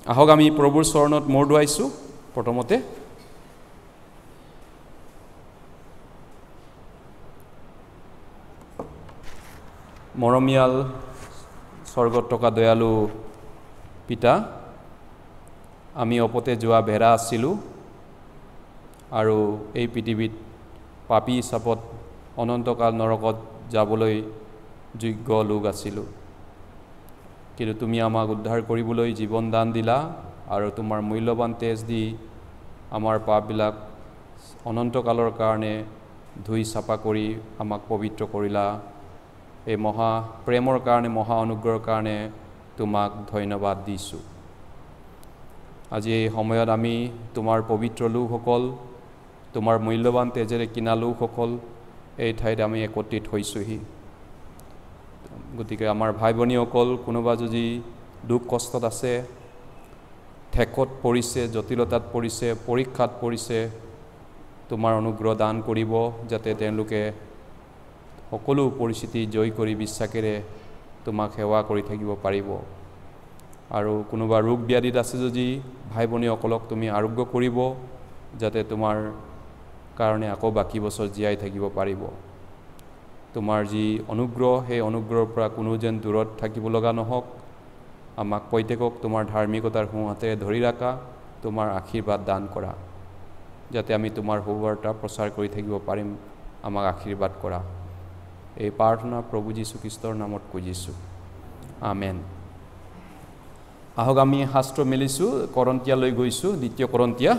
আহক আমি প্ৰভুৰ চৰণত মূৰ দুৱাইছোঁ। প্ৰথমতে মৰমীয়াল স্বৰ্গত থকা দয়ালু পিতা, আমি অপতে যোৱা ভেড়া আছিলোঁ আৰু এই পৃথিৱীত পাপী হিচাপত অনন্তকাল নৰকত যাবলৈ যোগ্য লোক আছিলোঁ। কিন্তু তুমি আমাক উদ্ধাৰ কৰিবলৈ জীৱন দান দিলা আৰু তোমাৰ মূল্যৱান তেজ দি আমাৰ পাপবিলাক অনন্তকালৰ কাৰণে ধুই চাফা কৰি আমাক পবিত্ৰ কৰিলা। এই মহা প্ৰেমৰ কাৰণে, মহা অনুগ্ৰহৰ কাৰণে তোমাক ধন্যবাদ দিছোঁ। আজি এই সময়ত আমি তোমাৰ পবিত্ৰ লোকসকল, তোমাৰ মূল্যৱান তেজেৰে কিনা লোকসকল এই ঠাইত আমি একত্ৰিত হৈছোঁহি। গতিকে আমাৰ ভাই ভনীসকল কোনোবা যদি দুখ কষ্টত আছে, ঠেকত পৰিছে, জটিলতাত পৰিছে, পৰীক্ষাত পৰিছে, তোমাৰ অনুগ্ৰহ দান কৰিব যাতে তেওঁলোকে সকলো পৰিস্থিতি জয় কৰি বিশ্বাসেৰে তোমাক সেৱা কৰি থাকিব পাৰিব। আৰু কোনোবা ৰোগ ব্যাধিত আছে যদি ভাই ভনীসকলক তুমি আৰোগ্য কৰিব যাতে তোমাৰ কাৰণে আকৌ বাকী বছৰ জীয়াই থাকিব পাৰিব। তোমাৰ যি অনুগ্ৰহ, সেই অনুগ্ৰহৰ পৰা কোনো যেন দূৰত থাকিব লগা নহওক। আমাক প্ৰত্যেকক তোমাৰ ধাৰ্মিকতাৰ সোঁ হাতেৰে ধৰি ৰাখা, তোমাৰ আশীৰ্বাদ দান কৰা যাতে আমি তোমাৰ সুবাৰ্তা প্ৰচাৰ কৰি থাকিব পাৰিম। আমাক আশীৰ্বাদ কৰা। এই প্ৰাৰ্থনা প্ৰভু যীশুখ্ৰীষ্টৰ নামত খুজিছোঁ, আমেন। আহক আমি শাস্ত্ৰ মেলিছোঁ, কৰন্তীয়ালৈ গৈছোঁ। দ্বিতীয় কৰন্তীয়া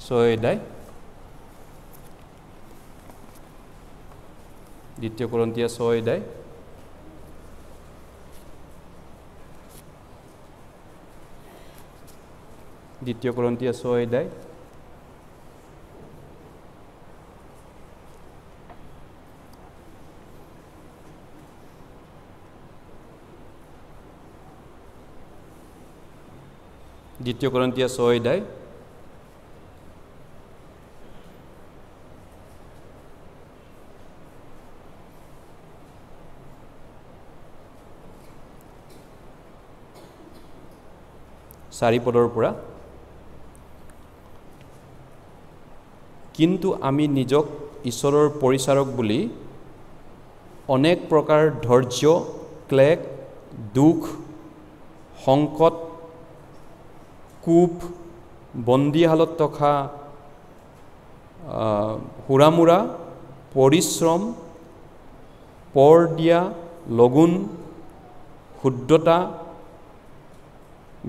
6 অধ্যায়। 2 Corinthians 6 অধ্যায়। দ্বিতীয় কৰন্থিয়া 6 অধ্যায়। দ্বিতীয় কৰন্থিয়া 6 অধ্যায়। চাৰি পদৰ পৰা। কিন্তু আমি নিজক ঈশ্বৰৰ পৰিচাৰক বুলি অনেক প্ৰকাৰ ধৈৰ্য, ক্লেশ, দুখ, সংকট, কূপ, বন্দীশালত থকা হুৰামুৰা, পৰিশ্ৰম, পৰ দিয়া, লগুণ, শুদ্ধতা,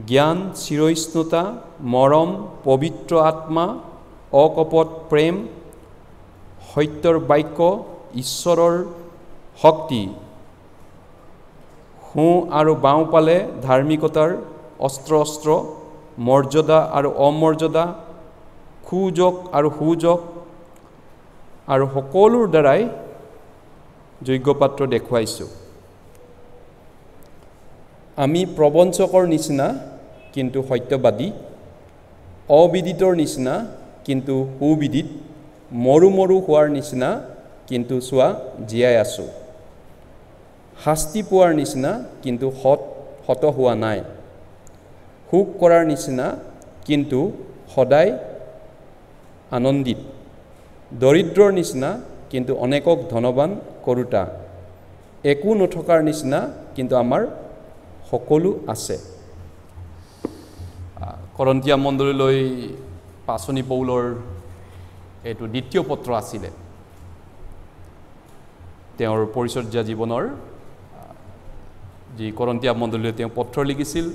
জ্ঞান, চিৰস্নুতা, মৰম, পবিত্ৰ আত্মা, অকপট প্ৰেম, সত্যৰ বাক্য, ঈশ্বৰৰ শক্তি, সোঁ আৰু বাওঁফালে ধাৰ্মিকতাৰ অস্ত্ৰ, মৰ্যাদা আৰু অমৰ্যাদা, সুযোগ আৰু সুযোগ আৰু সকলোৰ দ্বাৰাই যোগ্যপাত্ৰ দেখুৱাইছোঁ। আমি প্ৰবঞ্চকৰ নিচিনা কিন্তু সত্যবাদী, অবিদিতৰ নিচিনা কিন্তু সুবিদিত, মৰু হোৱাৰ নিচিনা কিন্তু চোৱা জীয়াই আছোঁ, শাস্তি পোৱাৰ নিচিনা কিন্তু হত হোৱা নাই, সুখ কৰাৰ নিচিনা কিন্তু সদায় আনন্দিত, দৰিদ্ৰৰ নিচিনা কিন্তু অনেকক ধনৱান কৰোঁতা, একো নথকাৰ নিচিনা কিন্তু আমাৰ সকলো আছে। কৰন্থিয়া মণ্ডলীলৈ পাচনি পৌলৰ এইটো দ্বিতীয় পত্ৰ আছিলে। তেওঁৰ পৰিচৰ্যা জীৱনৰ যি কৰন্থিয়া মণ্ডলীলৈ তেওঁ পত্ৰ লিখিছিল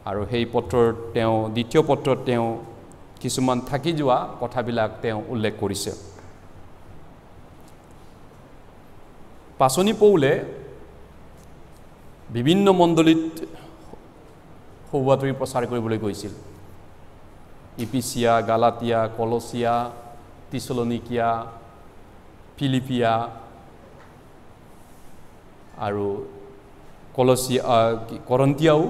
আৰু সেই পত্ৰৰ তেওঁ দ্বিতীয় পত্ৰত তেওঁ কিছুমান থাকি যোৱা কথাবিলাক তেওঁ উল্লেখ কৰিছে। পাচনি পৌলে বিভিন্ন মণ্ডলীত সৌবাতৰি প্ৰচাৰ কৰিবলৈ গৈছিল। ইপিচিয়া, গালাতিয়া, কলচিয়া, তিছলনিকিয়া, ফিলিপিয়া আৰু কৰন্থিয়াও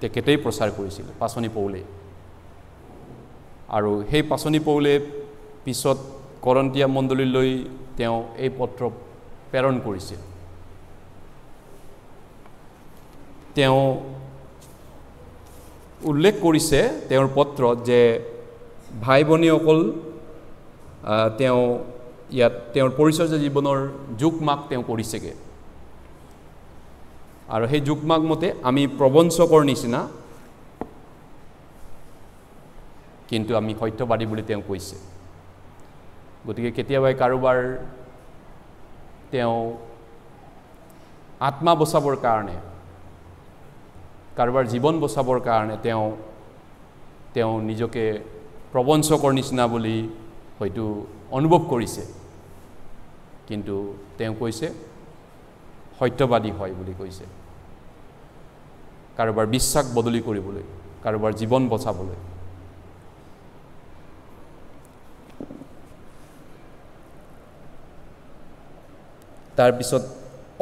তেখেতেই প্ৰচাৰ কৰিছিল পাচনি পৌলে। আৰু সেই পাচনি পৌলে পিছত কৰন্তীয়া মণ্ডলীলৈ তেওঁ এই পত্ৰ প্ৰেৰণ কৰিছিল। তেওঁ উল্লেখ কৰিছে তেওঁৰ পত্ৰত যে ভাই ভনীসকল তেওঁ ইয়াত তেওঁৰ পৰিচৰ্যা জীৱনৰ যুগমাক তেওঁ কৰিছেগৈ আৰু সেই যুগমাক মতে আমি প্ৰবঞ্চকৰ নিচিনা কিন্তু আমি সত্যবাদী বুলি তেওঁ কৈছে। গতিকে কেতিয়াবা কাৰোবাৰ তেওঁ আত্মা বচাবৰ কাৰণে কাৰোবাৰ জীৱন বচাবৰ কাৰণে তেওঁ নিজকে প্ৰবঞ্চকৰ নিচিনা বুলি হয়তো অনুভৱ কৰিছে, কিন্তু তেওঁ কৈছে সত্যবাদী হয় বুলি কৈছে। কাৰোবাৰ বিশ্বাস বদলি কৰিবলৈ, কাৰোবাৰ জীৱন বচাবলৈ। তাৰপিছত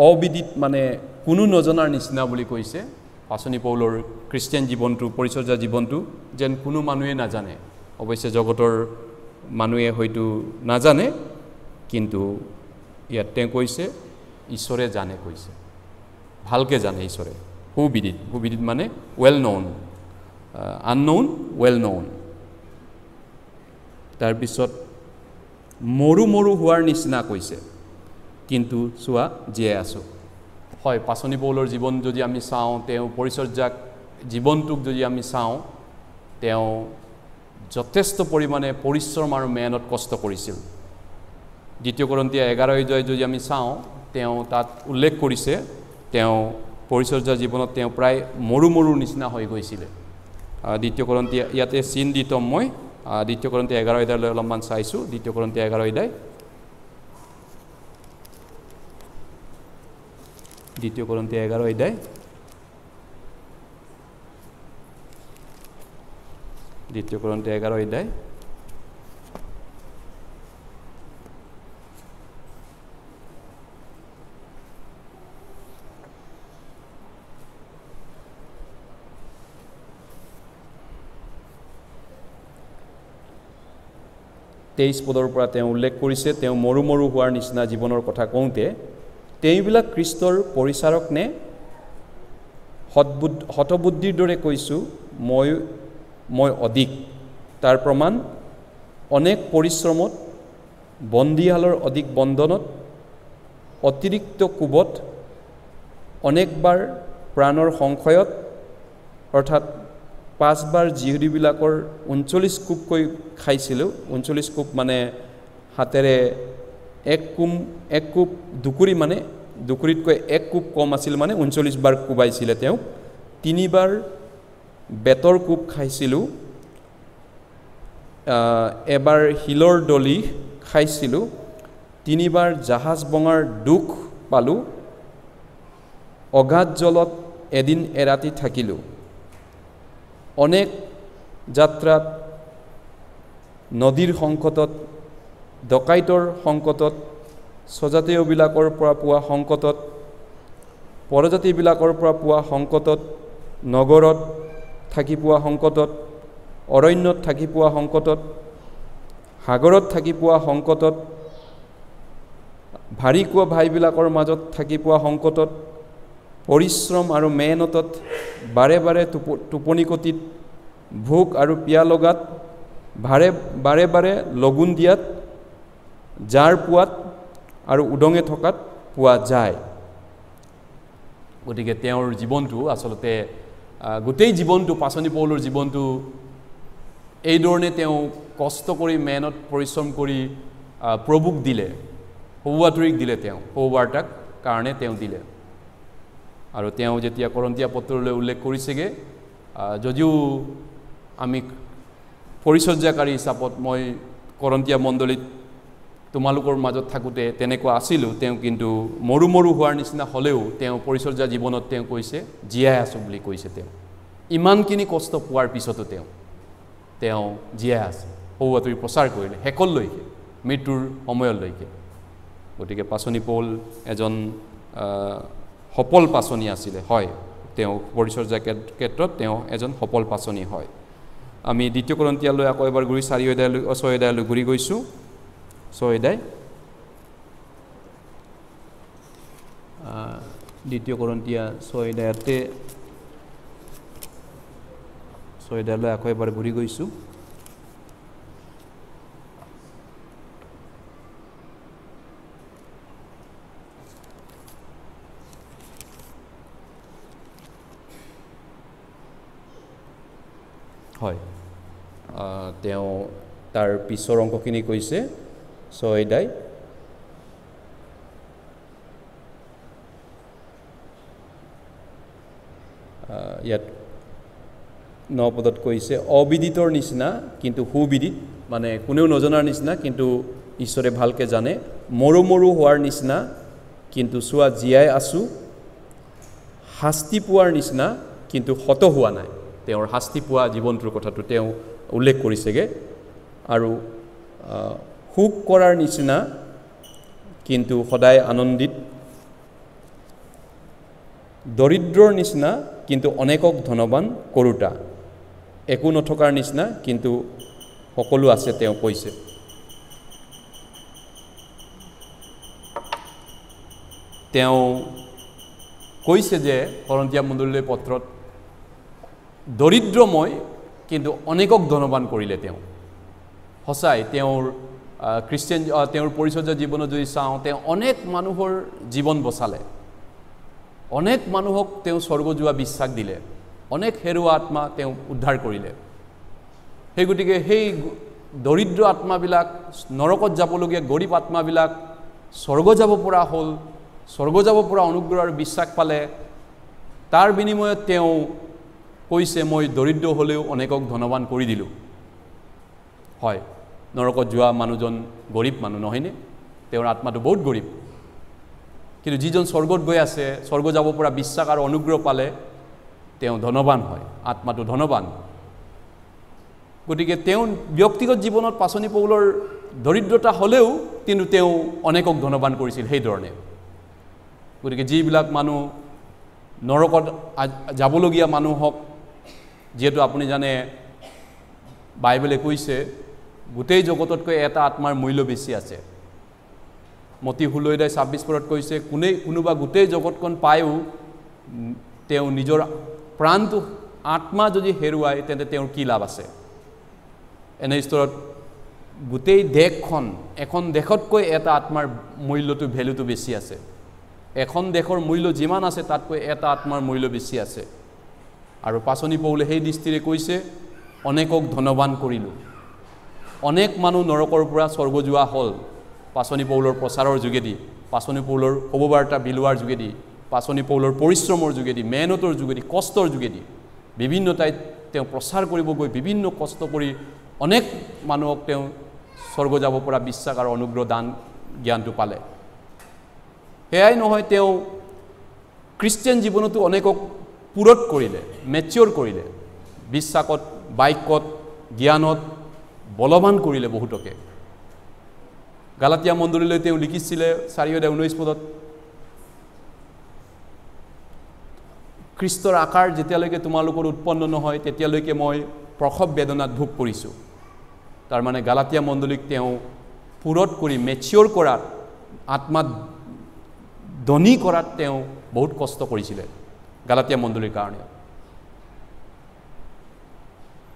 অবিদিত মানে কোনো নজনাৰ নিচিনা বুলি কৈছে। পাচনি পৌলৰ খ্ৰীষ্টিয়ান জীৱনটো, পৰিচৰ্যা জীৱনটো যেন কোনো মানুহে নাজানে। অৱশ্যে জগতৰ মানুহে হয়তো নাজানে, কিন্তু ইয়াত তেওঁ কৈছে ঈশ্বৰে জানে, কৈছে ভালকৈ জানে ঈশ্বৰে। সুবিদিত মানে well noun, unknown well noun. তাৰপিছত মৰু হোৱাৰ নিচিনা কৈছে, কিন্তু চোৱা জীয়াই আছোঁ। হয়, পাচনি পৌলৰ জীৱন যদি আমি চাওঁ, তেওঁ পৰিচৰ্যাক জীৱনটোক যদি আমি চাওঁ, তেওঁ যথেষ্ট পৰিমাণে পৰিশ্ৰম আৰু মেহনত কষ্ট কৰিছিল। 2 Korinthians 11 যদি আমি চাওঁ, তেওঁ তাত উল্লেখ কৰিছে তেওঁ পৰিচৰ্যা জীৱনত তেওঁ প্ৰায় মৰু নিচিনা হৈ গৈছিলে। 2 Korinthians ইয়াতে চিন দি থম মই 2 Korinthians 11 লৈ অলপমান চাইছোঁ। 2 Korinthians 11 2 Korinthians 11 2 Korinthians 11 23 পদৰ পৰা তেওঁ উল্লেখ কৰিছে, তেওঁ মৰু হোৱাৰ নিচিনা জীৱনৰ কথা কওঁতে তেওঁবিলাক খ্ৰীষ্টৰ পৰিচাৰক নে? হতবুদ্ধিৰ দৰে কৈছোঁ মই অধিক। তাৰ প্ৰমাণ অনেক পৰিশ্ৰমত, বন্দীশালৰ অধিক বন্ধনত, অতিৰিক্ত কোবত, অনেকবাৰ প্ৰাণৰ সংশয়ত, অৰ্থাৎ 5 বাৰ যিহুদীবিলাকৰ 39 কোপকৈ খাইছিলোঁ। 39 কোপ মানে হাতেৰে এক কোপ দুকুৰি, মানে দুকুৰিতকৈ 1 কোপ কম আছিল, মানে 39 বাৰ কোবাইছিলে তেওঁক। 3 বাৰ বেতৰ কোপ খাইছিলোঁ, এবাৰ শিলৰ ডলি খাইছিলোঁ, 3 বাৰ জাহাজ ভঙাৰ দুখ পালোঁ, অগাধ জলত এদিন এৰাতি থাকিলোঁ, অনেক যাত্ৰাত, নদীৰ সংকটত, ডকাইতৰ সংকটত, স্বজাতীয়বিলাকৰ পৰা পোৱা সংকটত, পৰজাতিবিলাকৰ পৰা পোৱা সংকটত, নগৰত থাকি পোৱা সংকটত, অৰণ্যত থাকি পোৱা সংকটত, সাগৰত থাকি পোৱা সংকটত, ভাৰী কোৱা ভাইবিলাকৰ মাজত থাকি পোৱা সংকটত, পৰিশ্ৰম আৰু মেহনতত, বাৰে টোপনি কটিত, ভোক আৰু পিয়া লগাত, বাৰে লগুণ দিয়াত, জাৰ পোৱাত আৰু উদঙে থকাত পোৱা যায়। গতিকে তেওঁৰ জীৱনটো আচলতে গোটেই জীৱনটো, পাচনি পৌলৰ জীৱনটো এইধৰণে তেওঁ কষ্ট কৰি মেহনত পৰিশ্ৰম কৰি প্ৰভুক দিলে, সৌবাতৰিক দিলে, তেওঁ সৌবাৰ্তাক কাৰণে তেওঁ দিলে। আৰু তেওঁ যেতিয়া কৰন্তীয়া পত্ৰলৈ উল্লেখ কৰিছেগৈ, যদিও আমি পৰিচৰ্যাকাৰী হিচাপত মই কৰন্তীয়া মণ্ডলীত তোমালোকৰ মাজত থাকোঁতে তেনেকুৱা আছিলোঁ, তেওঁ কিন্তু মৰু হোৱাৰ নিচিনা হ'লেও তেওঁ পৰিচৰ্যা জীৱনত তেওঁ কৈছে জীয়াই আছোঁ বুলি কৈছে। তেওঁ ইমানখিনি কষ্ট পোৱাৰ পিছতো তেওঁ জীয়াই আছে, সৌবাতৰি প্ৰচাৰ কৰিলে শেষলৈকে, মৃত্যুৰ সময়লৈকে। গতিকে পাচনি পৌল এজন সফল পাচনি আছিলে। হয়, তেওঁ পৰিচৰ্যাৰ ক্ষেত্ৰত তেওঁ এজন সফল পাচনি হয়। আমি 2 Korintiaলৈ আকৌ এবাৰ ঘূৰি 4 অধ্যায়লৈ 6 অধ্যায়লৈ ঘূৰি গৈছোঁ 6 অধ্যায় 2 Korintia 6 অধ্যায়তে 6 অধ্যায়লৈ আকৌ এবাৰ ঘূৰি গৈছোঁ হয় তেওঁ তাৰ পিছৰ অংকখিনি কৈছে 6 অধ্যায় ইয়াত 9 পদত কৈছে অবিদিতৰ নিচিনা কিন্তু সুবিদিত মানে কোনেও নজনাৰ নিচিনা কিন্তু ঈশ্বৰে ভালকে জানে মৰু হোৱাৰ নিচিনা কিন্তু চোৱা জীয়াই আছো শাস্তি পোৱাৰ নিচিনা কিন্তু হত হোৱা নাই তেওঁৰ শাস্তি পোৱা জীৱনটোৰ কথাটো তেওঁ উল্লেখ কৰিছেগে আৰু সুখ কৰাৰ নিচিনা কিন্তু সদায় আনন্দিত দৰিদ্ৰৰ নিচিনা কিন্তু অনেকক ধনবান কৰোতা একো নথকাৰ নিচিনা কিন্তু সকলো আছে তেওঁ কৈছে তেওঁ কৈছে যে কৰন্তিয়া মণ্ডলীৰ পত্ৰত দৰিদ্ৰময় কিন্তু অনেকক ধনবান কৰিলে তেওঁ সঁচাই তেওঁৰ খ্ৰীষ্টিয়ান তেওঁৰ পৰিচৰ্যা জীৱনত যদি চাওঁ তেওঁ অনেক মানুহৰ জীৱন বচালে অনেক মানুহক তেওঁ স্বৰ্গ যোৱা বিশ্বাস দিলে অনেক হেৰুৱা আত্মা তেওঁ উদ্ধাৰ কৰিলে সেই গতিকে সেই দৰিদ্ৰ আত্মাবিলাক নৰকত যাবলগীয়া গৰীব আত্মাবিলাক স্বৰ্গ যাব পৰা হ'ল স্বৰ্গ যাব পৰা অনুগ্ৰহ আৰু বিশ্বাস পালে তাৰ বিনিময়ত তেওঁ কৈছে মই দৰিদ্ৰ হ'লেও অনেকক ধনবান কৰি দিলোঁ হয় নৰকত যোৱা মানুহজন গৰীব মানুহ নহয়নে তেওঁৰ আত্মাটো বহুত গৰীব কিন্তু যিজন স্বৰ্গত গৈ আছে স্বৰ্গ যাব পৰা বিশ্বাস আৰু অনুগ্ৰহ পালে তেওঁ ধনবান হয় আত্মাটো ধনবান গতিকে তেওঁ ব্যক্তিগত জীৱনত পাচনি পৌলৰ দৰিদ্ৰতা হ'লেও কিন্তু তেওঁ অনেকক ধনবান কৰিছিল সেই ধৰণে গতিকে যিবিলাক মানুহ নৰকত যাবলগীয়া মানুহক যেহেতু আপুনি জানে বাইবেলে কৈছে গোটেই জগততকৈ এটা আত্মাৰ মূল্য বেছি আছে মতি 16 অধ্যায় 26 পদত কৈছে কোনোবা গোটেই জগতখন পায়ো তেওঁ নিজৰ প্ৰাণটো আত্মা যদি হেৰুৱায় তেন্তে তেওঁৰ কি লাভ আছে এনে স্তৰত গোটেই দেশখন এখন দেশতকৈ এটা আত্মাৰ মূল্যটো ভ্যালুটো বেছি আছে এখন দেশৰ মূল্য যিমান আছে তাতকৈ এটা আত্মাৰ মূল্য বেছি আছে আৰু পাচনি পৌলে সেই দৃষ্টিৰে কৈছে অনেকক ধনবান কৰিলোঁ অনেক মানুহ নৰকৰ পৰা স্বৰ্গ যোৱা হ'ল পাচনি পৌলৰ প্ৰচাৰৰ যোগেদি পাচনি পৌলৰ অববাৰ্তা বিলোৱাৰ যোগেদি পাচনি পৌলৰ পৰিশ্ৰমৰ যোগেদি মেহনতৰ যোগেদি কষ্টৰ যোগেদি বিভিন্ন ঠাইত তেওঁ প্ৰচাৰ কৰিব গৈ বিভিন্ন কষ্ট কৰি অনেক মানুহক তেওঁ স্বৰ্গ যাব পৰা বিশ্বাস আৰু অনুগ্ৰহ দান জ্ঞানটো পালে হেয়াই নহয় তেওঁ খ্ৰীষ্টিয়ান জীৱনতো অনেকক পুৰত কৰিলে মেচিউৰ কৰিলে বিশ্বাসত বাক্যত জ্ঞানত বলৱান কৰিলে বহুতকে গালাতিয়া মণ্ডলীলৈ তেওঁ লিখিছিলে 4:19 পদত খ্ৰীষ্টৰ আকাৰ যেতিয়ালৈকে তোমালোকৰ উৎপন্ন নহয় তেতিয়ালৈকে মই প্ৰসৱ বেদনাত ভোগ কৰিছোঁ তাৰ মানে গালাতিয়া মণ্ডলীক তেওঁ পুৰত কৰি মেচিউৰ কৰাত আত্মাত ধনী কৰাত তেওঁ বহুত কষ্ট কৰিছিলে গালাতিয়া মণ্ডলীৰ কাৰণে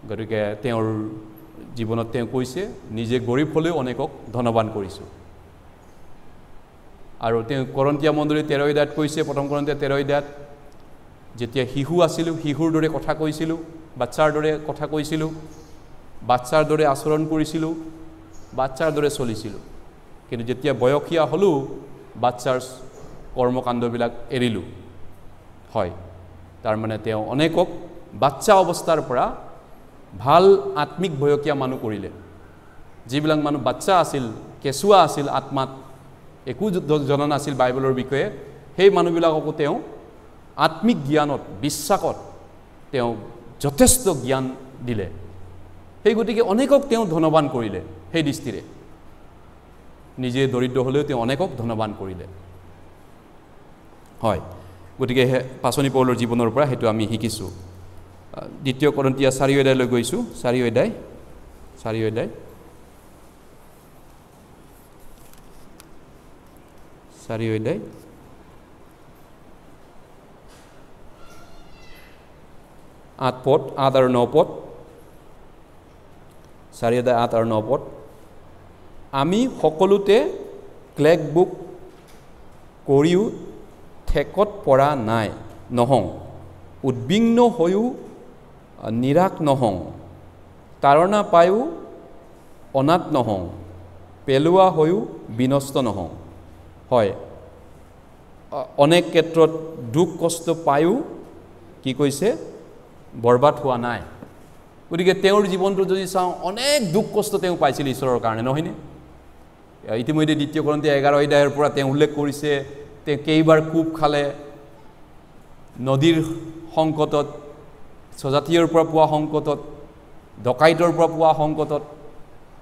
গতিকে তেওঁৰ জীৱনত তেওঁ কৈছে নিজে গৰীব হ'লেও অনেকক ধনবান কৰিছোঁ আৰু তেওঁ কৰন্তিয়া মণ্ডলী 13 অধ্যায়ত কৈছে প্ৰথম কৰন্তিয়া 13 অধ্যায়ত যেতিয়া শিশু আছিলোঁ শিশুৰ দৰে কথা কৈছিলোঁ বাচ্চাৰ দৰে কথা কৈছিলোঁ বাচ্চাৰ দৰে আচৰণ কৰিছিলোঁ বাচ্চাৰ দৰে চলিছিলোঁ কিন্তু যেতিয়া বয়সীয়া হ'লোঁ বাচ্চাৰ কৰ্মকাণ্ডবিলাক এৰিলোঁ হয় তাৰ মানে তেওঁ অনেকক বাচ্চা অৱস্থাৰ পৰা ভাল আত্মিক বয়সীয়া মানুহ কৰিলে যিবিলাক মানুহ বাচ্চা আছিল কেঁচুৱা আছিল আত্মাত একো জনা নাছিল বাইবেলৰ বিষয়ে সেই মানুহবিলাককো তেওঁ আত্মিক জ্ঞানত বিশ্বাসত তেওঁ যথেষ্ট জ্ঞান দিলে সেই গতিকে অনেকক তেওঁ ধনবান কৰিলে সেই দৃষ্টিৰে নিজে দৰিদ্ৰ হ'লেও তেওঁ অনেকক ধনবান কৰিলে হয় গতিকে পাচনি পৌলৰ জীৱনৰ পৰা সেইটো আমি শিকিছোঁ দ্বিতীয় কৰিন্থিয়া 4 অধ্যায়লৈ গৈছোঁ 4 অধ্যায় 8 পদ 8 আৰু 9 পদ 4 অধ্যায় 8 আৰু 9 পদ আমি সকলোতে ক্লেগ বুক কৰিও ঠেকত পৰা নাই নহওঁ উদ্বিগ্ন হৈও নিৰাশ নহওঁ তাৰণা পায়ো অনাথ নহওঁ পেলোৱা হৈও বিনষ্ট নহওঁ হয় অনেক ক্ষেত্ৰত দুখ কষ্ট পায়ো কি কৈছে বৰবাদ হোৱা নাই গতিকে তেওঁৰ জীৱনটো যদি চাওঁ অনেক দুখ কষ্ট তেওঁ পাইছিল ঈশ্বৰৰ কাৰণে নহয়নে ইতিমধ্যে দ্বিতীয় কৰিন্থিয়া 11 অধ্যায়ৰ পৰা তেওঁ উল্লেখ কৰিছে তেওঁ কেইবাৰ কোব খালে নদীৰ সংকটত স্বজাতীয়ৰ পৰা পোৱা সংকটত ডকাইতৰ পৰা পোৱা সংকটত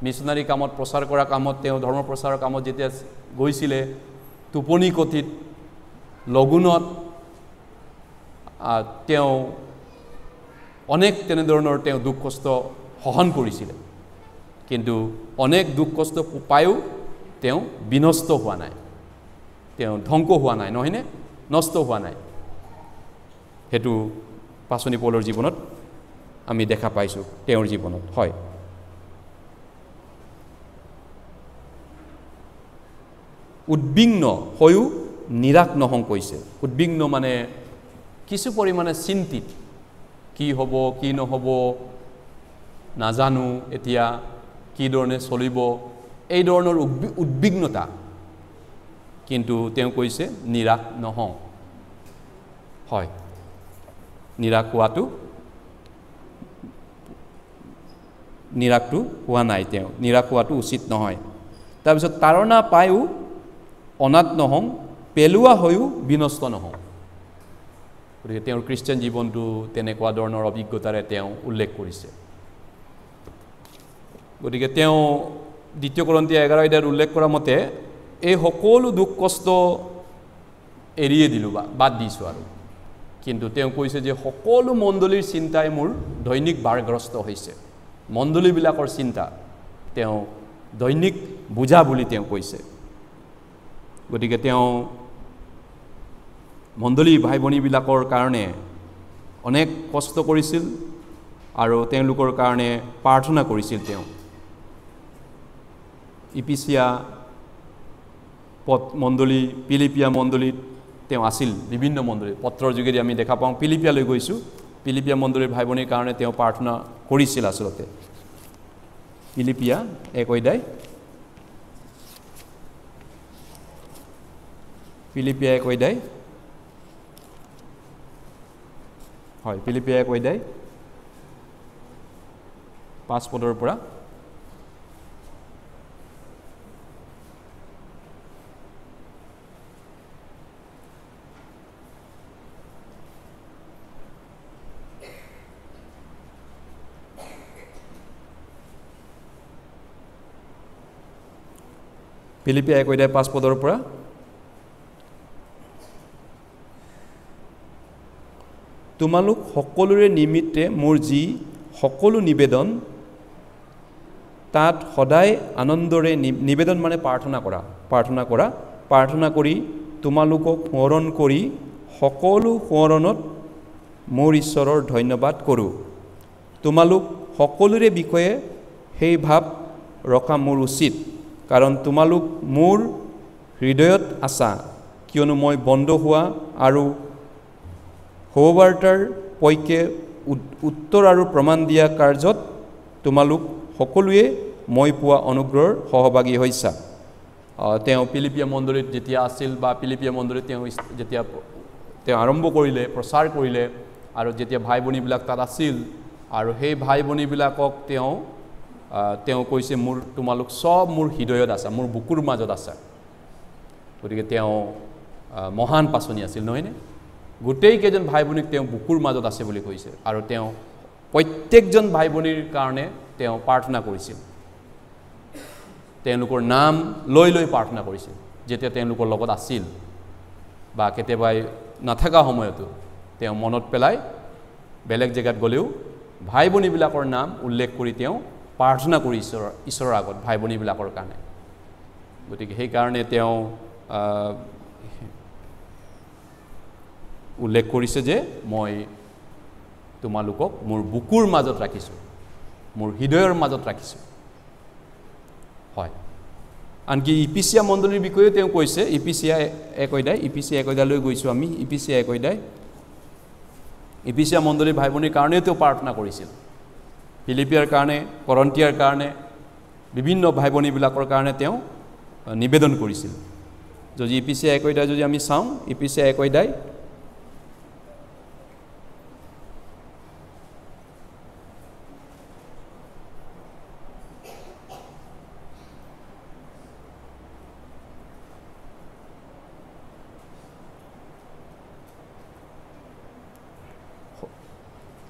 মিছনাৰী কামত প্ৰচাৰ কৰা কামত তেওঁ ধৰ্ম প্ৰচাৰৰ কামত যেতিয়া গৈছিলে টোপনি কটিত লগুণত তেওঁ অনেক তেনেধৰণৰ তেওঁ দুখ কষ্ট সহন কৰিছিলে কিন্তু অনেক দুখ কষ্ট পায়ো তেওঁ বিনষ্ট হোৱা নাই তেওঁ ধ্বংস হোৱা নাই নহয়নে নষ্ট হোৱা নাই হেতু পাচনি পৌলৰ জীৱনত আমি দেখা পাইছোঁ তেওঁৰ জীৱনত হয় উদ্বিগ্ন হৈও নিৰাশ নহওঁ কৈছে উদ্বিগ্ন মানে কিছু পৰিমাণে চিন্তিত কি হ'ব কি নহ'ব নাজানো এতিয়া কি ধৰণে চলিব এই ধৰণৰ উদ্বিগ্নতা কিন্তু তেওঁ কৈছে নিৰাশ নহওঁ হয় নিৰাশ হোৱা নাই তেওঁ নিৰাশ হোৱাটো উচিত নহয় তাৰপিছত তাৰণা পায়ো অনাথ নহওঁ পেলোৱা হৈও বিনষ্ট নহওঁ গতিকে তেওঁৰ খ্ৰীষ্টিয়ান জীৱনটো তেনেকুৱা ধৰণৰ অভিজ্ঞতাৰে তেওঁ উল্লেখ কৰিছে গতিকে তেওঁ দ্বিতীয় কৰিন্থিয়া 11 অধ্যায়ত উল্লেখ কৰা মতে এই সকলো দুখ কষ্ট এৰিয়ে দিলোঁ বাদ দিছোঁ আৰু কিন্তু তেওঁ কৈছে যে সকলো মণ্ডলীৰ চিন্তাই মোৰ দৈনিক বাৰগ্ৰস্ত হৈছে মণ্ডলীবিলাকৰ চিন্তা তেওঁ দৈনিক বুজা বুলি তেওঁ কৈছে গতিকে তেওঁ মণ্ডলী ভাই ভনীবিলাকৰ কাৰণে অনেক কষ্ট কৰিছিল আৰু তেওঁলোকৰ কাৰণে প্ৰাৰ্থনা কৰিছিল তেওঁ ইপিচিয়া মণ্ডলী পিলিপিয়া মণ্ডলীত তেওঁ আছিল বিভিন্ন মণ্ডলী পত্ৰৰ যোগেদি আমি দেখা পাওঁ পিলিপিয়ালৈ গৈছোঁ পিলিপিয়া মণ্ডলীৰ ভাই ভনীৰ কাৰণে তেওঁ প্ৰাৰ্থনা কৰিছিল আচলতে পিলিপিয়া 1 অধ্যায় পিলিপিয়া 1 অধ্যায় হয় পিলিপিয়া 1 অধ্যায় 5 পদৰ পৰা পিলিপিয়া 1 অধ্যায় 5 পদৰ পৰা তোমালোক সকলোৰে নিমিত্তে মোৰ যি সকলো নিবেদন তাত সদায় আনন্দৰে নিবেদন মানে প্ৰাৰ্থনা কৰি তোমালোকক স্মৰণ কৰি সকলো সোঁৱৰণত মোৰ ঈশ্বৰৰ ধন্যবাদ কৰোঁ তোমালোক সকলোৰে বিষয়ে সেই ভাৱ ৰখা মোৰ উচিত কাৰণ তোমালোক মোৰ হৃদয়ত আছা কিয়নো মই বন্ধ হোৱা আৰু শুভবাৰ্তাৰ পক্ষে উত্তৰ আৰু প্ৰমাণ দিয়া কাৰ্যত তোমালোক সকলোৱে মই পোৱা অনুগ্ৰহৰ সহভাগী হৈছা তেওঁ পিলিপিয়া মণ্ডলীত যেতিয়া আছিল বা পিলিপিয়া মণ্ডলীত তেওঁ যেতিয়া তেওঁ আৰম্ভ কৰিলে প্ৰচাৰ কৰিলে আৰু যেতিয়া ভাই ভনীবিলাক তাত আছিল আৰু সেই ভাই ভনীবিলাকক তেওঁ কৈছে মোৰ তোমালোক সব মোৰ হৃদয়ত আছা মোৰ বুকুৰ মাজত আছা গতিকে তেওঁ মহান পাচনি আছিল নহয়নে গোটেই কেইজন ভাই ভনীক তেওঁ বুকুৰ মাজত আছে বুলি কৈছে আৰু তেওঁ প্ৰত্যেকজন ভাই ভনীৰ কাৰণে তেওঁ প্ৰাৰ্থনা কৰিছিল তেওঁলোকৰ নাম লৈ প্ৰাৰ্থনা কৰিছিল যেতিয়া তেওঁলোকৰ লগত আছিল বা কেতিয়াবা নাথাকা সময়তো তেওঁ মনত পেলাই বেলেগ জেগাত গ'লেও ভাই ভনীবিলাকৰ নাম উল্লেখ কৰি তেওঁ প্ৰাৰ্থনা কৰি ঈশ্বৰৰ আগত ভাই ভনীবিলাকৰ কাৰণে গতিকে সেইকাৰণে তেওঁ উল্লেখ কৰিছে যে মই তোমালোকক মোৰ বুকুৰ মাজত ৰাখিছোঁ মোৰ হৃদয়ৰ মাজত ৰাখিছোঁ হয় আনকি ইপিচিয়া মণ্ডলীৰ বিষয়ে তেওঁ কৈছে ইপিচিয়া 1 অধ্যায় ইপিচিয়া 1 অধ্যায়লৈ গৈছোঁ আমি ইপিচিয়া 1 অধ্যায় ইপিচিয়া মণ্ডলীৰ ভাই ভনীৰ কাৰণেও তেওঁ প্ৰাৰ্থনা কৰিছিল ফিলিপিয়াৰ কাৰণে কৰন্থিয়াৰ কাৰণে বিভিন্ন ভাই ভনীবিলাকৰ কাৰণে তেওঁ নিবেদন কৰিছিল যদি ইপিচিয়া 1 অধ্যায় যদি আমি চাওঁ ইপিচিয়া 1 অধ্যায়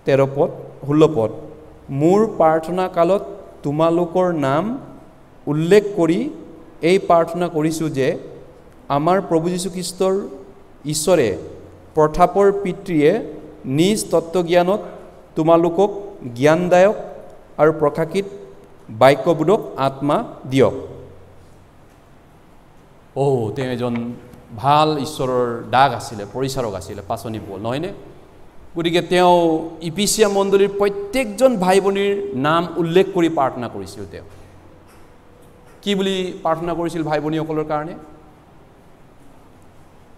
তেৰ পদ 16 পদ মোৰ প্ৰাৰ্থনা কালত তোমালোকৰ নাম উল্লেখ কৰি এই প্ৰাৰ্থনা কৰিছোঁ যে আমাৰ প্ৰভু যীশু খ্ৰীষ্টৰ ঈশ্বৰে প্ৰথাপৰ পিতৃয়ে নিজ তত্ত্বজ্ঞানত তোমালোকক জ্ঞানদায়ক আৰু প্ৰকাশিত বাক্যবোধক আত্মা দিয়ক তেওঁ এজন ভাল ঈশ্বৰৰ দাগ আছিলে পৰিচাৰক আছিলে পাচনি পল নহয়নে গতিকে তেওঁ ইপিচিয়া মণ্ডলীৰ প্ৰত্যেকজন ভাই ভনীৰ নাম উল্লেখ কৰি প্ৰাৰ্থনা কৰিছিল তেওঁ কি বুলি প্ৰাৰ্থনা কৰিছিল ভাই ভনীসকলৰ কাৰণে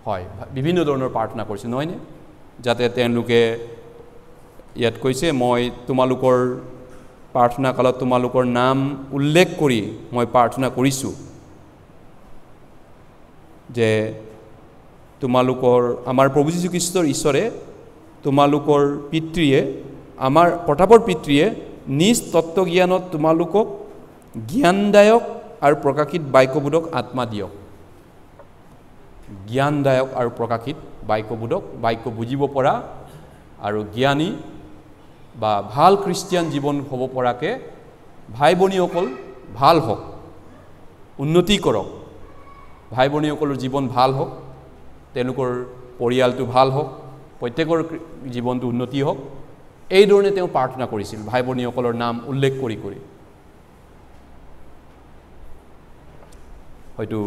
হয় বিভিন্ন ধৰণৰ প্ৰাৰ্থনা কৰিছিল নহয়নে যাতে তেওঁলোকে ইয়াত কৈছে মই তোমালোকৰ প্ৰাৰ্থনা কালত তোমালোকৰ নাম উল্লেখ কৰি মই প্ৰাৰ্থনা কৰিছোঁ যে তোমালোকৰ আমাৰ প্ৰভু যীশু খ্ৰীষ্টৰ ঈশ্বৰে তোমালোকৰ পিতৃয়ে আমাৰ প্ৰতাপৰ পিতৃয়ে নিজ তত্ত্বজ্ঞানত তোমালোকক জ্ঞানদায়ক আৰু প্ৰকাশিত বাক্যবোধক আত্মা দিয়ক জ্ঞানদায়ক আৰু প্ৰকাশিত বাক্যবোধক বাক্য বুজিব পৰা আৰু জ্ঞানী বা ভাল খ্ৰীষ্টিয়ান জীৱন হ'ব পৰাকৈ ভাই ভনীসকল ভাল হওক উন্নতি কৰক ভাই ভনীসকলৰ জীৱন ভাল হওক তেওঁলোকৰ পৰিয়ালটো ভাল হওক প্ৰত্যেকৰ জীৱনটো উন্নতি হওক এই ধৰণে তেওঁ প্ৰাৰ্থনা কৰিছিল ভাই ভনীসকলৰ নাম উল্লেখ কৰি হয়তো